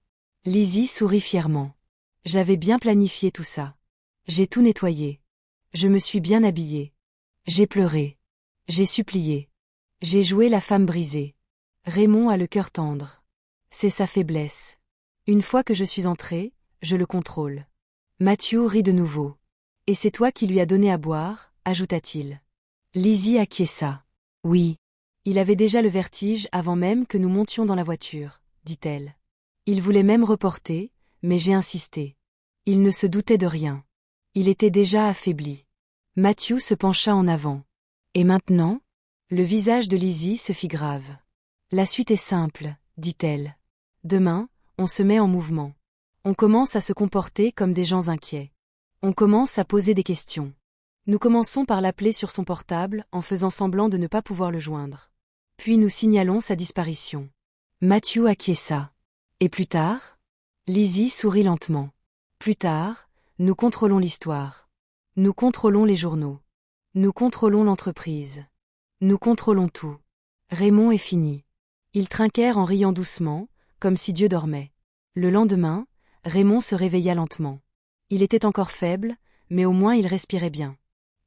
Lizzie sourit fièrement. J'avais bien planifié tout ça. J'ai tout nettoyé. Je me suis bien habillée. J'ai pleuré. J'ai supplié. J'ai joué la femme brisée. Raymond a le cœur tendre. C'est sa faiblesse. Une fois que je suis entrée, je le contrôle. Mathieu rit de nouveau. Et c'est toi qui lui as donné à boire, ajouta-t-il. Lizzie acquiesça. Oui. Il avait déjà le vertige avant même que nous montions dans la voiture, dit-elle. Il voulait même reporter, mais j'ai insisté. Il ne se doutait de rien. Il était déjà affaibli. Mathieu se pencha en avant. Et maintenant? Le visage de Lizzie se fit grave. La suite est simple, dit-elle. Demain, on se met en mouvement. On commence à se comporter comme des gens inquiets. On commence à poser des questions. Nous commençons par l'appeler sur son portable en faisant semblant de ne pas pouvoir le joindre. Puis nous signalons sa disparition. Mathieu acquiesça. Et plus tard? Lizzie sourit lentement. Plus tard, nous contrôlons l'histoire. Nous contrôlons les journaux. Nous contrôlons l'entreprise. Nous contrôlons tout. Raymond est fini. Ils trinquèrent en riant doucement, comme si Dieu dormait. Le lendemain, Raymond se réveilla lentement. Il était encore faible, mais au moins il respirait bien.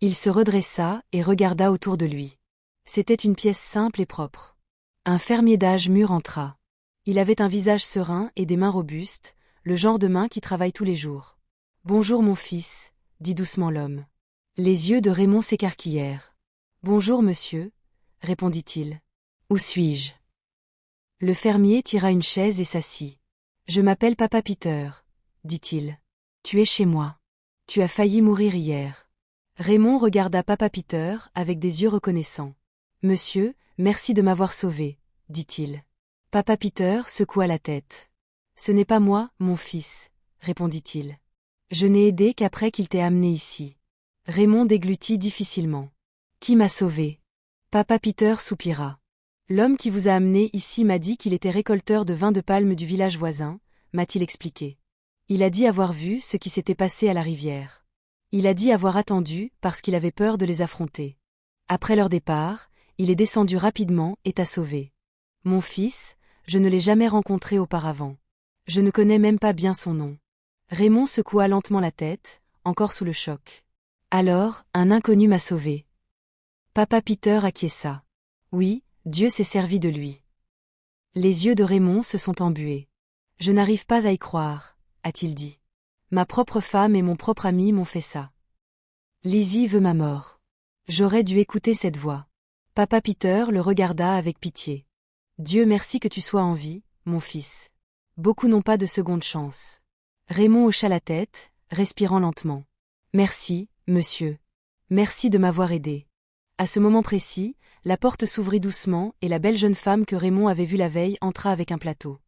Il se redressa et regarda autour de lui. C'était une pièce simple et propre. Un fermier d'âge mûr entra. Il avait un visage serein et des mains robustes, le genre de mains qui travaillent tous les jours. « Bonjour mon fils », dit doucement l'homme. Les yeux de Raymond s'écarquillèrent. « Bonjour monsieur », répondit-il. « Où suis-je » Le fermier tira une chaise et s'assit. « Je m'appelle Papa Peter », dit-il. « Tu es chez moi. Tu as failli mourir hier. » Raymond regarda Papa Peter avec des yeux reconnaissants. « Monsieur, merci de m'avoir sauvé, » dit-il. Papa Peter secoua la tête. « Ce n'est pas moi, mon fils, » répondit-il. « Je n'ai aidé qu'après qu'il t'ait amené ici. » Raymond déglutit difficilement. « Qui m'a sauvé ?» Papa Peter soupira. « L'homme qui vous a amené ici m'a dit qu'il était récolteur de vin de palme du village voisin, m'a-t-il expliqué. Il a dit avoir vu ce qui s'était passé à la rivière. Il a dit avoir attendu parce qu'il avait peur de les affronter. Après leur départ, il est descendu rapidement et t'a sauvé. Mon fils, je ne l'ai jamais rencontré auparavant. Je ne connais même pas bien son nom. » Raymond secoua lentement la tête, encore sous le choc. « Alors, un inconnu m'a sauvé. » Papa Peter acquiesça. « Oui, Dieu s'est servi de lui. » Les yeux de Raymond se sont embués. « Je n'arrive pas à y croire, » a-t-il dit. « Ma propre femme et mon propre ami m'ont fait ça. Lizzie veut ma mort. J'aurais dû écouter cette voix. » Papa Peter le regarda avec pitié. « Dieu merci que tu sois en vie, mon fils. Beaucoup n'ont pas de seconde chance. » Raymond hocha la tête, respirant lentement. « Merci, monsieur. Merci de m'avoir aidé. » À ce moment précis, la porte s'ouvrit doucement et la belle jeune femme que Raymond avait vue la veille entra avec un plateau.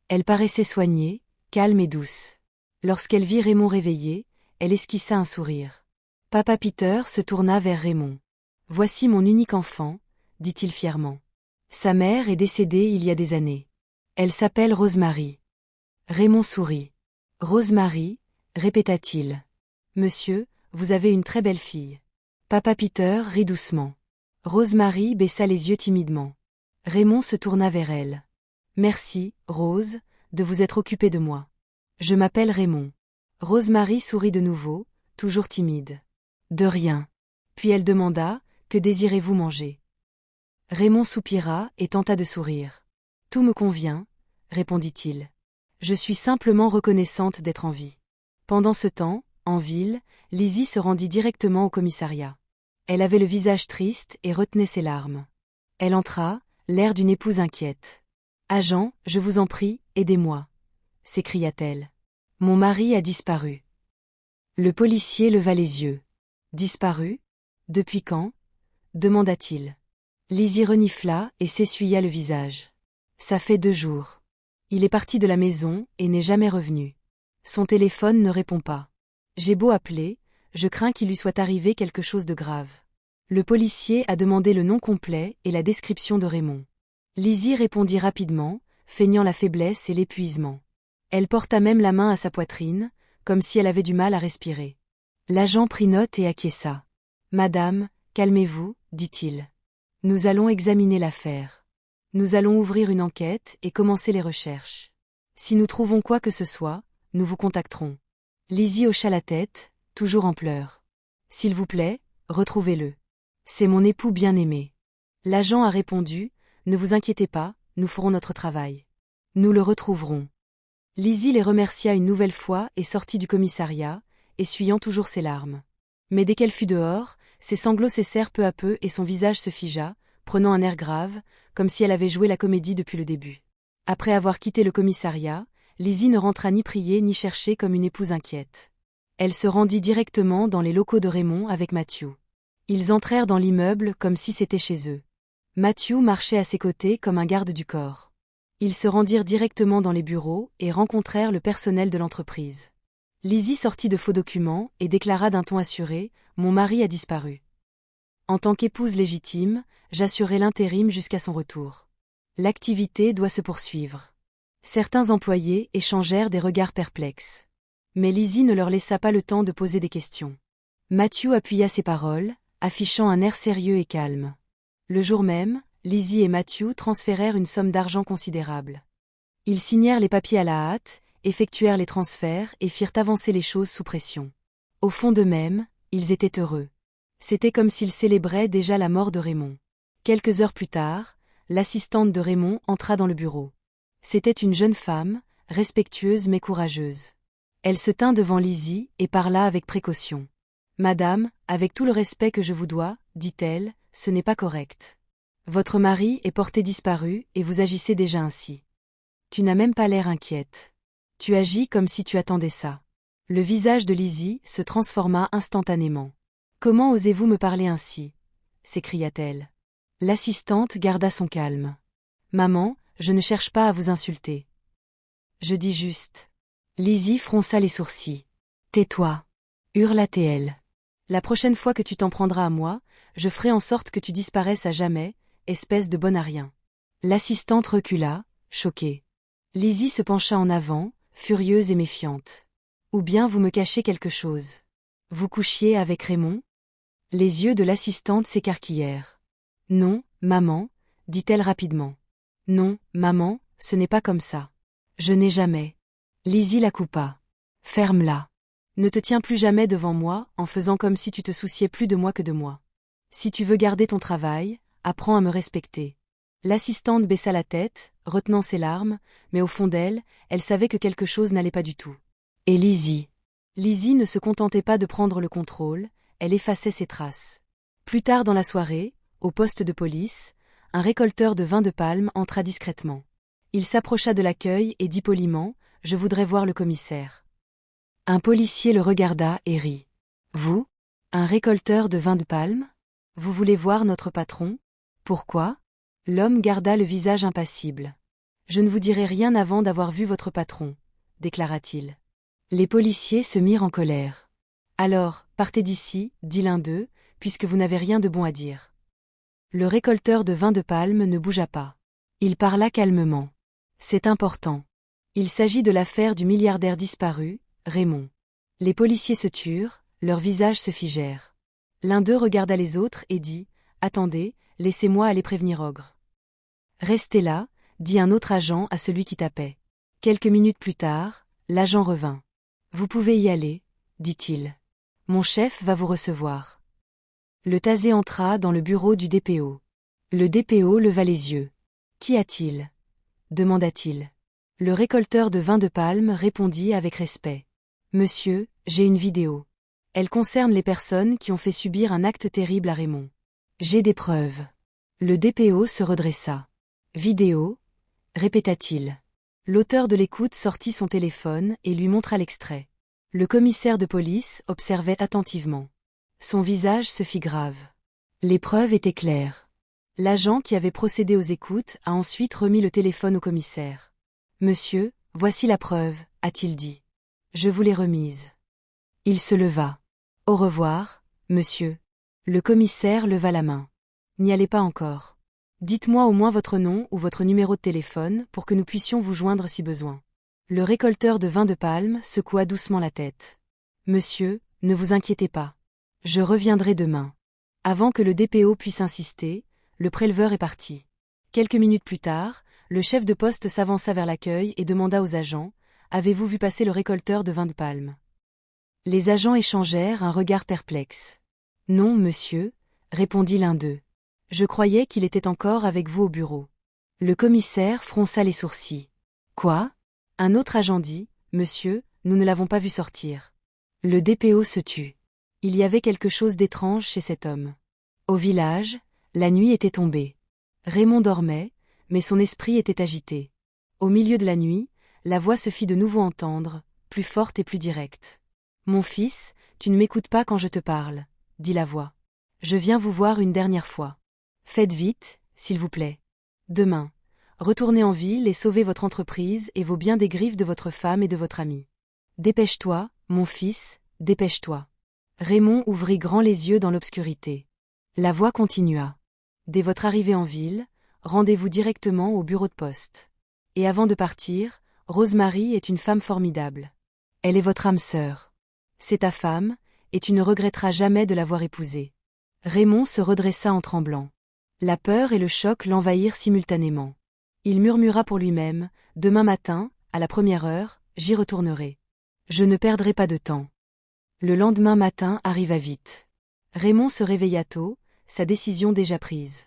Elle paraissait soignée, calme et douce. Lorsqu'elle vit Raymond réveillé, elle esquissa un sourire. Papa Peter se tourna vers Raymond. « Voici mon unique enfant, » dit-il fièrement. Sa mère est décédée il y a des années. Elle s'appelle Rosemary. Raymond sourit. « Rosemary, » répéta-t-il. « Monsieur, vous avez une très belle fille. » Papa Peter rit doucement. Rosemary baissa les yeux timidement. Raymond se tourna vers elle. « Merci, Rose, de vous être occupée de moi. Je m'appelle Raymond. » Rosemary sourit de nouveau, toujours timide. « De rien. » Puis elle demanda, « Que désirez-vous manger ?» Raymond soupira et tenta de sourire. « Tout me convient, » répondit-il. « Je suis simplement reconnaissante d'être en vie. » Pendant ce temps, en ville, Lizzie se rendit directement au commissariat. Elle avait le visage triste et retenait ses larmes. Elle entra, l'air d'une épouse inquiète. « Agent, je vous en prie, aidez-moi. s'écria-t-elle. Mon mari a disparu. Le policier leva les yeux. Disparu? Depuis quand? Demanda-t-il. Lizzie renifla et s'essuya le visage. Ça fait 2 jours. Il est parti de la maison et n'est jamais revenu. Son téléphone ne répond pas. J'ai beau appeler, je crains qu'il lui soit arrivé quelque chose de grave. Le policier a demandé le nom complet et la description de Raymond. Lizzie répondit rapidement, feignant la faiblesse et l'épuisement. Elle porta même la main à sa poitrine, comme si elle avait du mal à respirer. L'agent prit note et acquiesça. « Madame, calmez-vous, dit-il. Nous allons examiner l'affaire. Nous allons ouvrir une enquête et commencer les recherches. Si nous trouvons quoi que ce soit, nous vous contacterons. » Lizzie hocha la tête, toujours en pleurs. « S'il vous plaît, retrouvez-le. C'est mon époux bien-aimé. » L'agent a répondu, « Ne vous inquiétez pas, nous ferons notre travail. Nous le retrouverons. » Lizzie les remercia une nouvelle fois et sortit du commissariat, essuyant toujours ses larmes. Mais dès qu'elle fut dehors, ses sanglots cessèrent peu à peu et son visage se figea, prenant un air grave, comme si elle avait joué la comédie depuis le début. Après avoir quitté le commissariat, Lizzie ne rentra ni prier ni chercher comme une épouse inquiète. Elle se rendit directement dans les locaux de Raymond avec Matthew. Ils entrèrent dans l'immeuble comme si c'était chez eux. Matthew marchait à ses côtés comme un garde du corps. Ils se rendirent directement dans les bureaux et rencontrèrent le personnel de l'entreprise. Lizzie sortit de faux documents et déclara d'un ton assuré « Mon mari a disparu. En tant qu'épouse légitime, j'assurerai l'intérim jusqu'à son retour. L'activité doit se poursuivre. » Certains employés échangèrent des regards perplexes. Mais Lizzie ne leur laissa pas le temps de poser des questions. Matthew appuya ses paroles, affichant un air sérieux et calme. Le jour même, Lizzie et Matthew transférèrent une somme d'argent considérable. Ils signèrent les papiers à la hâte, effectuèrent les transferts et firent avancer les choses sous pression. Au fond d'eux-mêmes, ils étaient heureux. C'était comme s'ils célébraient déjà la mort de Raymond. Quelques heures plus tard, l'assistante de Raymond entra dans le bureau. C'était une jeune femme, respectueuse mais courageuse. Elle se tint devant Lizzie et parla avec précaution. « Madame, avec tout le respect que je vous dois, dit-elle, ce n'est pas correct. Votre mari est porté disparu et vous agissez déjà ainsi. Tu n'as même pas l'air inquiète. Tu agis comme si tu attendais ça. » Le visage de Lizzie se transforma instantanément. « Comment osez-vous me parler ainsi ?» s'écria-t-elle. L'assistante garda son calme. « Maman, je ne cherche pas à vous insulter. Je dis juste. » Lizzie fronça les sourcils. « Tais-toi » hurla-t-elle. « La prochaine fois que tu t'en prendras à moi, je ferai en sorte que tu disparaisses à jamais, espèce de bonne à rien. » L'assistante recula, choquée. Lizzie se pencha en avant, furieuse et méfiante. « Ou bien vous me cachez quelque chose. Vous couchiez avec Raymond ?» Les yeux de l'assistante s'écarquillèrent. « Non, maman, » dit-elle rapidement. « Non, maman, ce n'est pas comme ça. Je n'ai jamais. » Lizzie la coupa. « Ferme-la. Ne te tiens plus jamais devant moi en faisant comme si tu te souciais plus de moi que de moi. Si tu veux garder ton travail, apprends à me respecter. » L'assistante baissa la tête, retenant ses larmes, mais au fond d'elle, elle savait que quelque chose n'allait pas du tout. Et Lizzie. Lizzie ne se contentait pas de prendre le contrôle, elle effaçait ses traces. Plus tard dans la soirée, au poste de police, un récolteur de vin de palme entra discrètement. Il s'approcha de l'accueil et dit poliment « Je voudrais voir le commissaire. » Un policier le regarda et rit. « Vous? Un récolteur de vin de palme? Vous voulez voir notre patron? Pourquoi ?» L'homme garda le visage impassible. « Je ne vous dirai rien avant d'avoir vu votre patron, » déclara-t-il. Les policiers se mirent en colère. « Alors, partez d'ici, » dit l'un d'eux, « puisque vous n'avez rien de bon à dire. » Le récolteur de vin de palme ne bougea pas. Il parla calmement. « C'est important. Il s'agit de l'affaire du milliardaire disparu, Raymond. » Les policiers se turent, leurs visages se figèrent. L'un d'eux regarda les autres et dit « Attendez, laissez-moi aller prévenir Ogre. » « Restez là, » dit un autre agent à celui qui tapait. Quelques minutes plus tard, l'agent revint. « Vous pouvez y aller, » dit-il. « Mon chef va vous recevoir. » Le tasé entra dans le bureau du DPO. Le DPO leva les yeux. « Qu'y a-t-il » demanda-t-il. Le récolteur de vin de palme répondit avec respect. « Monsieur, j'ai une vidéo. Elle concerne les personnes qui ont fait subir un acte terrible à Raymond. J'ai des preuves. » Le DPO se redressa. « Vidéo » répéta-t-il. L'auteur de l'écoute sortit son téléphone et lui montra l'extrait. Le commissaire de police observait attentivement. Son visage se fit grave. Les preuves étaient claires. L'agent qui avait procédé aux écoutes a ensuite remis le téléphone au commissaire. « Monsieur, voici la preuve, a-t-il dit. Je vous l'ai remise. » Il se leva. « Au revoir, monsieur. » Le commissaire leva la main. « N'y allez pas encore. Dites-moi au moins votre nom ou votre numéro de téléphone pour que nous puissions vous joindre si besoin. » Le récolteur de vin de palme secoua doucement la tête. « Monsieur, ne vous inquiétez pas. Je reviendrai demain. » Avant que le DPO puisse insister, le préleveur est parti. Quelques minutes plus tard, le chef de poste s'avança vers l'accueil et demanda aux agents « Avez-vous vu passer le récolteur de vin de palme ?» Les agents échangèrent un regard perplexe. « Non, monsieur, » répondit l'un d'eux. « Je croyais qu'il était encore avec vous au bureau. » Le commissaire fronça les sourcils. « Quoi ?» Un autre agent dit « Monsieur, nous ne l'avons pas vu sortir. » Le DPO se tut. Il y avait quelque chose d'étrange chez cet homme. Au village, la nuit était tombée. Raymond dormait, mais son esprit était agité. Au milieu de la nuit, la voix se fit de nouveau entendre, plus forte et plus directe. « Mon fils, tu ne m'écoutes pas quand je te parle, » dit la voix. « Je viens vous voir une dernière fois. Faites vite, s'il vous plaît. Demain, retournez en ville et sauvez votre entreprise et vos biens des griffes de votre femme et de votre ami. Dépêche-toi, mon fils, dépêche-toi. » Raymond ouvrit grand les yeux dans l'obscurité. La voix continua. « Dès votre arrivée en ville, rendez-vous directement au bureau de poste. Et avant de partir, Rosemary est une femme formidable. Elle est votre âme sœur. C'est ta femme, et tu ne regretteras jamais de l'avoir épousée. » Raymond se redressa en tremblant. La peur et le choc l'envahirent simultanément. Il murmura pour lui-même, « Demain matin, à la première heure, j'y retournerai. Je ne perdrai pas de temps. » Le lendemain matin arriva vite. Raymond se réveilla tôt, sa décision déjà prise.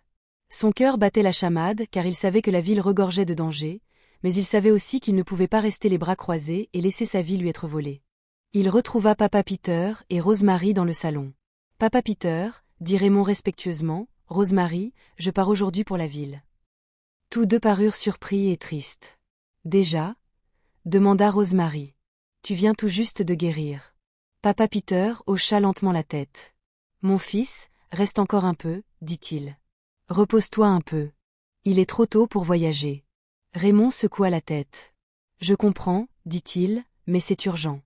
Son cœur battait la chamade car il savait que la ville regorgeait de dangers, mais il savait aussi qu'il ne pouvait pas rester les bras croisés et laisser sa vie lui être volée. Il retrouva Papa Peter et Rosemary dans le salon. « Papa Peter, » dit Raymond respectueusement, « Rosemary, je pars aujourd'hui pour la ville. » Tous deux parurent surpris et tristes. « Déjà ?» demanda Rosemary. « Tu viens tout juste de guérir. » Papa Peter hocha lentement la tête. « Mon fils, reste encore un peu, dit-il. Repose-toi un peu. Il est trop tôt pour voyager. » Raymond secoua la tête. « Je comprends, dit-il, mais c'est urgent.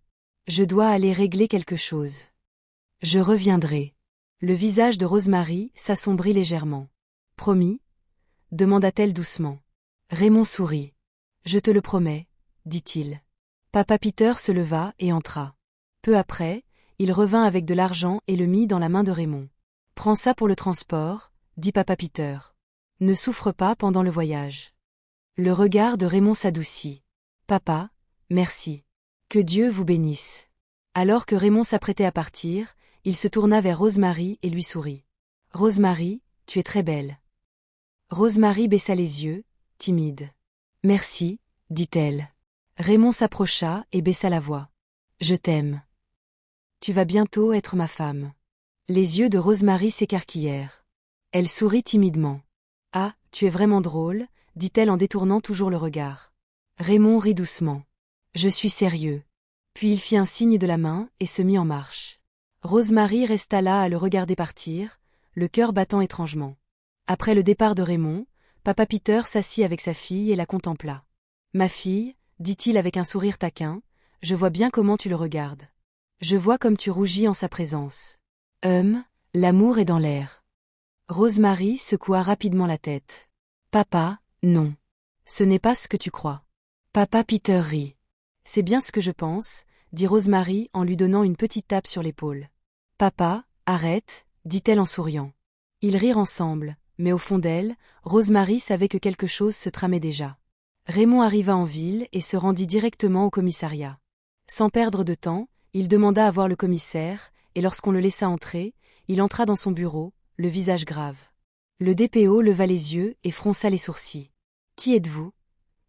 Je dois aller régler quelque chose. Je reviendrai. » Le visage de Rosemary s'assombrit légèrement. « Promis ?» demanda-t-elle doucement. Raymond sourit. « Je te le promets, » dit-il. Papa Peter se leva et entra. Peu après, il revint avec de l'argent et le mit dans la main de Raymond. « Prends ça pour le transport, » dit Papa Peter. « Ne souffre pas pendant le voyage. » Le regard de Raymond s'adoucit. « Papa, merci. Que Dieu vous bénisse. » Alors que Raymond s'apprêtait à partir, il se tourna vers Rosemary et lui sourit. « Rosemary, tu es très belle. » Rosemary baissa les yeux, timide. « Merci, » dit-elle. Raymond s'approcha et baissa la voix. « Je t'aime. Tu vas bientôt être ma femme. » Les yeux de Rosemary s'écarquillèrent. Elle sourit timidement. « Ah, tu es vraiment drôle, » dit-elle en détournant toujours le regard. Raymond rit doucement. « Je suis sérieux. » Puis il fit un signe de la main et se mit en marche. Rosemary resta là à le regarder partir, le cœur battant étrangement. Après le départ de Raymond, Papa Peter s'assit avec sa fille et la contempla. « Ma fille, » dit-il avec un sourire taquin, « je vois bien comment tu le regardes. Je vois comme tu rougis en sa présence. L'amour est dans l'air. » Rosemary secoua rapidement la tête. « Papa, non. Ce n'est pas ce que tu crois. » Papa Peter rit. « C'est bien ce que je pense, » dit Rosemary en lui donnant une petite tape sur l'épaule. « Papa, arrête, » dit-elle en souriant. Ils rirent ensemble, mais au fond d'elle, Rosemary savait que quelque chose se tramait déjà. Raymond arriva en ville et se rendit directement au commissariat. Sans perdre de temps, il demanda à voir le commissaire, et lorsqu'on le laissa entrer, il entra dans son bureau, le visage grave. Le DPO leva les yeux et fronça les sourcils. « Qui êtes-vous »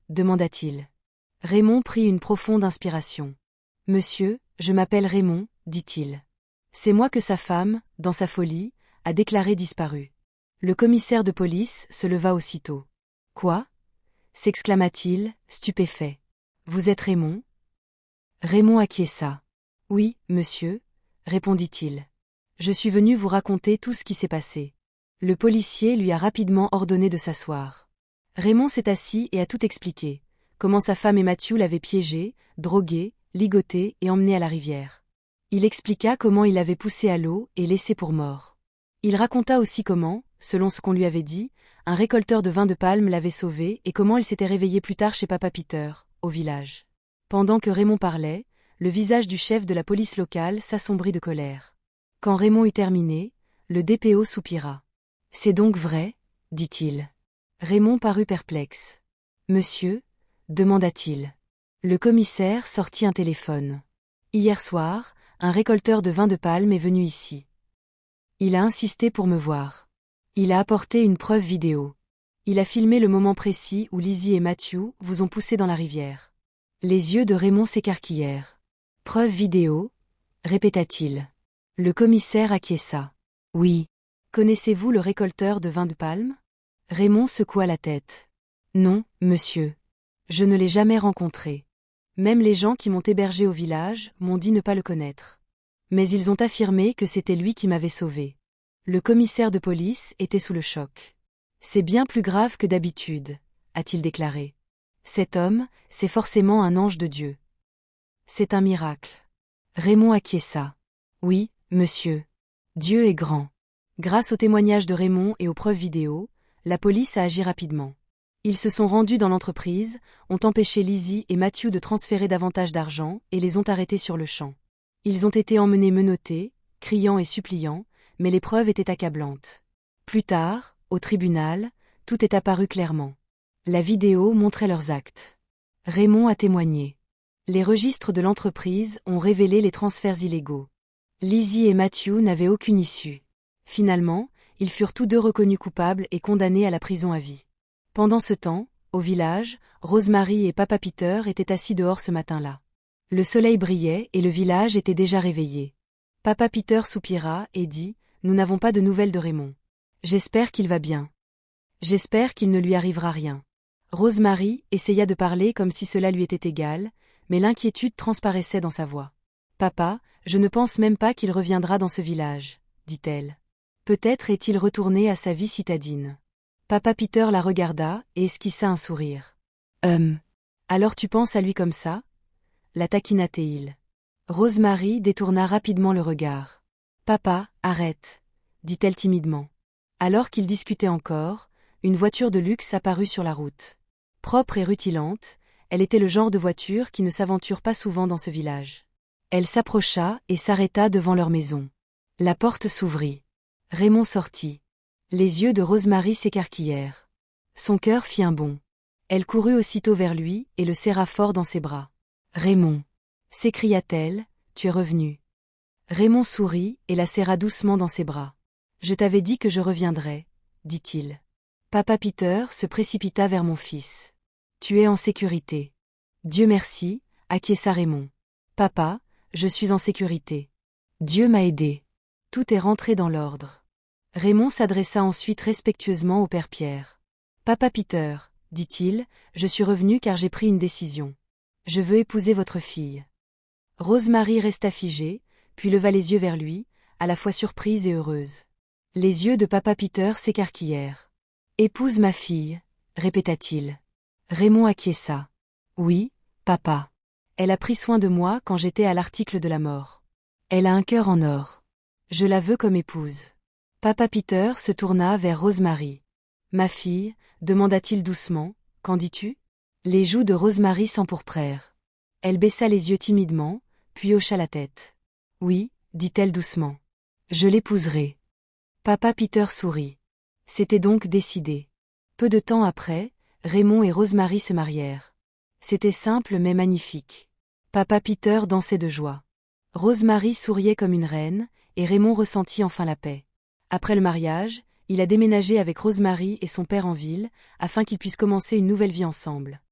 demanda-t-il. Raymond prit une profonde inspiration. « Monsieur, je m'appelle Raymond, » dit-il. « C'est moi que sa femme, dans sa folie, a déclaré disparu. » Le commissaire de police se leva aussitôt. « Quoi ? s'exclama-t-il, stupéfait. Vous êtes Raymond? Raymond acquiesça. Oui, monsieur, répondit-il. Je suis venu vous raconter tout ce qui s'est passé. Le policier lui a rapidement ordonné de s'asseoir. Raymond s'est assis et a tout expliqué. Comment sa femme et Matthew l'avaient piégé, drogué, ligoté et emmené à la rivière. Il expliqua comment il l'avait poussé à l'eau et laissé pour mort. Il raconta aussi comment, selon ce qu'on lui avait dit, un récolteur de vin de palme l'avait sauvé et comment il s'était réveillé plus tard chez Papa Peter, au village. Pendant que Raymond parlait, le visage du chef de la police locale s'assombrit de colère. Quand Raymond eut terminé, le DPO soupira. « C'est donc vrai ?» dit-il. Raymond parut perplexe. « Monsieur ?» demanda-t-il. Le commissaire sortit un téléphone. « Hier soir, un récolteur de vin de palme est venu ici. Il a insisté pour me voir. Il a apporté une preuve vidéo. Il a filmé le moment précis où Lizzie et Matthew vous ont poussé dans la rivière. » Les yeux de Raymond s'écarquillèrent. « Preuve vidéo ?» répéta-t-il. Le commissaire acquiesça. « Oui. Connaissez-vous le récolteur de vin de palme ?» Raymond secoua la tête. « Non, monsieur. Je ne l'ai jamais rencontré. Même les gens qui m'ont hébergé au village m'ont dit ne pas le connaître. Mais ils ont affirmé que c'était lui qui m'avait sauvé. » Le commissaire de police était sous le choc. « C'est bien plus grave que d'habitude, » a-t-il déclaré. « Cet homme, c'est forcément un ange de Dieu. C'est un miracle. » Raymond acquiesça. « Oui, monsieur. Dieu est grand. » Grâce aux témoignages de Raymond et aux preuves vidéo, la police a agi rapidement. Ils se sont rendus dans l'entreprise, ont empêché Lizzie et Matthew de transférer davantage d'argent et les ont arrêtés sur le champ. Ils ont été emmenés menottés, criant et suppliant, mais les preuves étaient accablantes. Plus tard, au tribunal, tout est apparu clairement. La vidéo montrait leurs actes. Raymond a témoigné. Les registres de l'entreprise ont révélé les transferts illégaux. Lizzie et Matthew n'avaient aucune issue. Finalement, ils furent tous deux reconnus coupables et condamnés à la prison à vie. Pendant ce temps, au village, Rosemary et Papa Peter étaient assis dehors ce matin-là. Le soleil brillait et le village était déjà réveillé. Papa Peter soupira et dit « Nous n'avons pas de nouvelles de Raymond. J'espère qu'il va bien. J'espère qu'il ne lui arrivera rien. » Rosemary essaya de parler comme si cela lui était égal, mais l'inquiétude transparaissait dans sa voix. « Papa, je ne pense même pas qu'il reviendra dans ce village, » dit-elle. Peut-être est-il retourné à sa vie citadine. Papa Peter la regarda et esquissa un sourire. Alors tu penses à lui comme ça ?» la taquina-t-il. Rosemary détourna rapidement le regard. « Papa, arrête » dit-elle timidement. Alors qu'ils discutaient encore, une voiture de luxe apparut sur la route. Propre et rutilante, elle était le genre de voiture qui ne s'aventure pas souvent dans ce village. Elle s'approcha et s'arrêta devant leur maison. La porte s'ouvrit. Raymond sortit. Les yeux de Rosemary s'écarquillèrent. Son cœur fit un bond. Elle courut aussitôt vers lui et le serra fort dans ses bras. « Raymond » s'écria-t-elle, « tu es revenu. » Raymond sourit et la serra doucement dans ses bras. « Je t'avais dit que je reviendrais, » dit-il. Papa Peter se précipita vers mon fils. « Tu es en sécurité. »« Dieu merci » acquiesça Raymond. « Papa, je suis en sécurité. Dieu m'a aidé. » Tout est rentré dans l'ordre. Raymond s'adressa ensuite respectueusement au père Pierre. « Papa Peter, » dit-il, « je suis revenu car j'ai pris une décision. Je veux épouser votre fille. » Rosemary resta figée, puis leva les yeux vers lui, à la fois surprise et heureuse. Les yeux de Papa Peter s'écarquillèrent. « Épouse ma fille » répéta-t-il. Raymond acquiesça. « Oui, papa. Elle a pris soin de moi quand j'étais à l'article de la mort. Elle a un cœur en or. Je la veux comme épouse. » Papa Peter se tourna vers Rosemary. « Ma fille » demanda-t-il doucement, « qu'en dis-tu » Les joues de Rosemary s'empourprèrent. Elle baissa les yeux timidement, puis hocha la tête. « Oui » dit-elle doucement. « Je l'épouserai. » Papa Peter sourit. C'était donc décidé. Peu de temps après, Raymond et Rosemary se marièrent. C'était simple mais magnifique. Papa Peter dansait de joie. Rosemary souriait comme une reine, et Raymond ressentit enfin la paix. Après le mariage, il a déménagé avec Rosemary et son père en ville, afin qu'ils puissent commencer une nouvelle vie ensemble.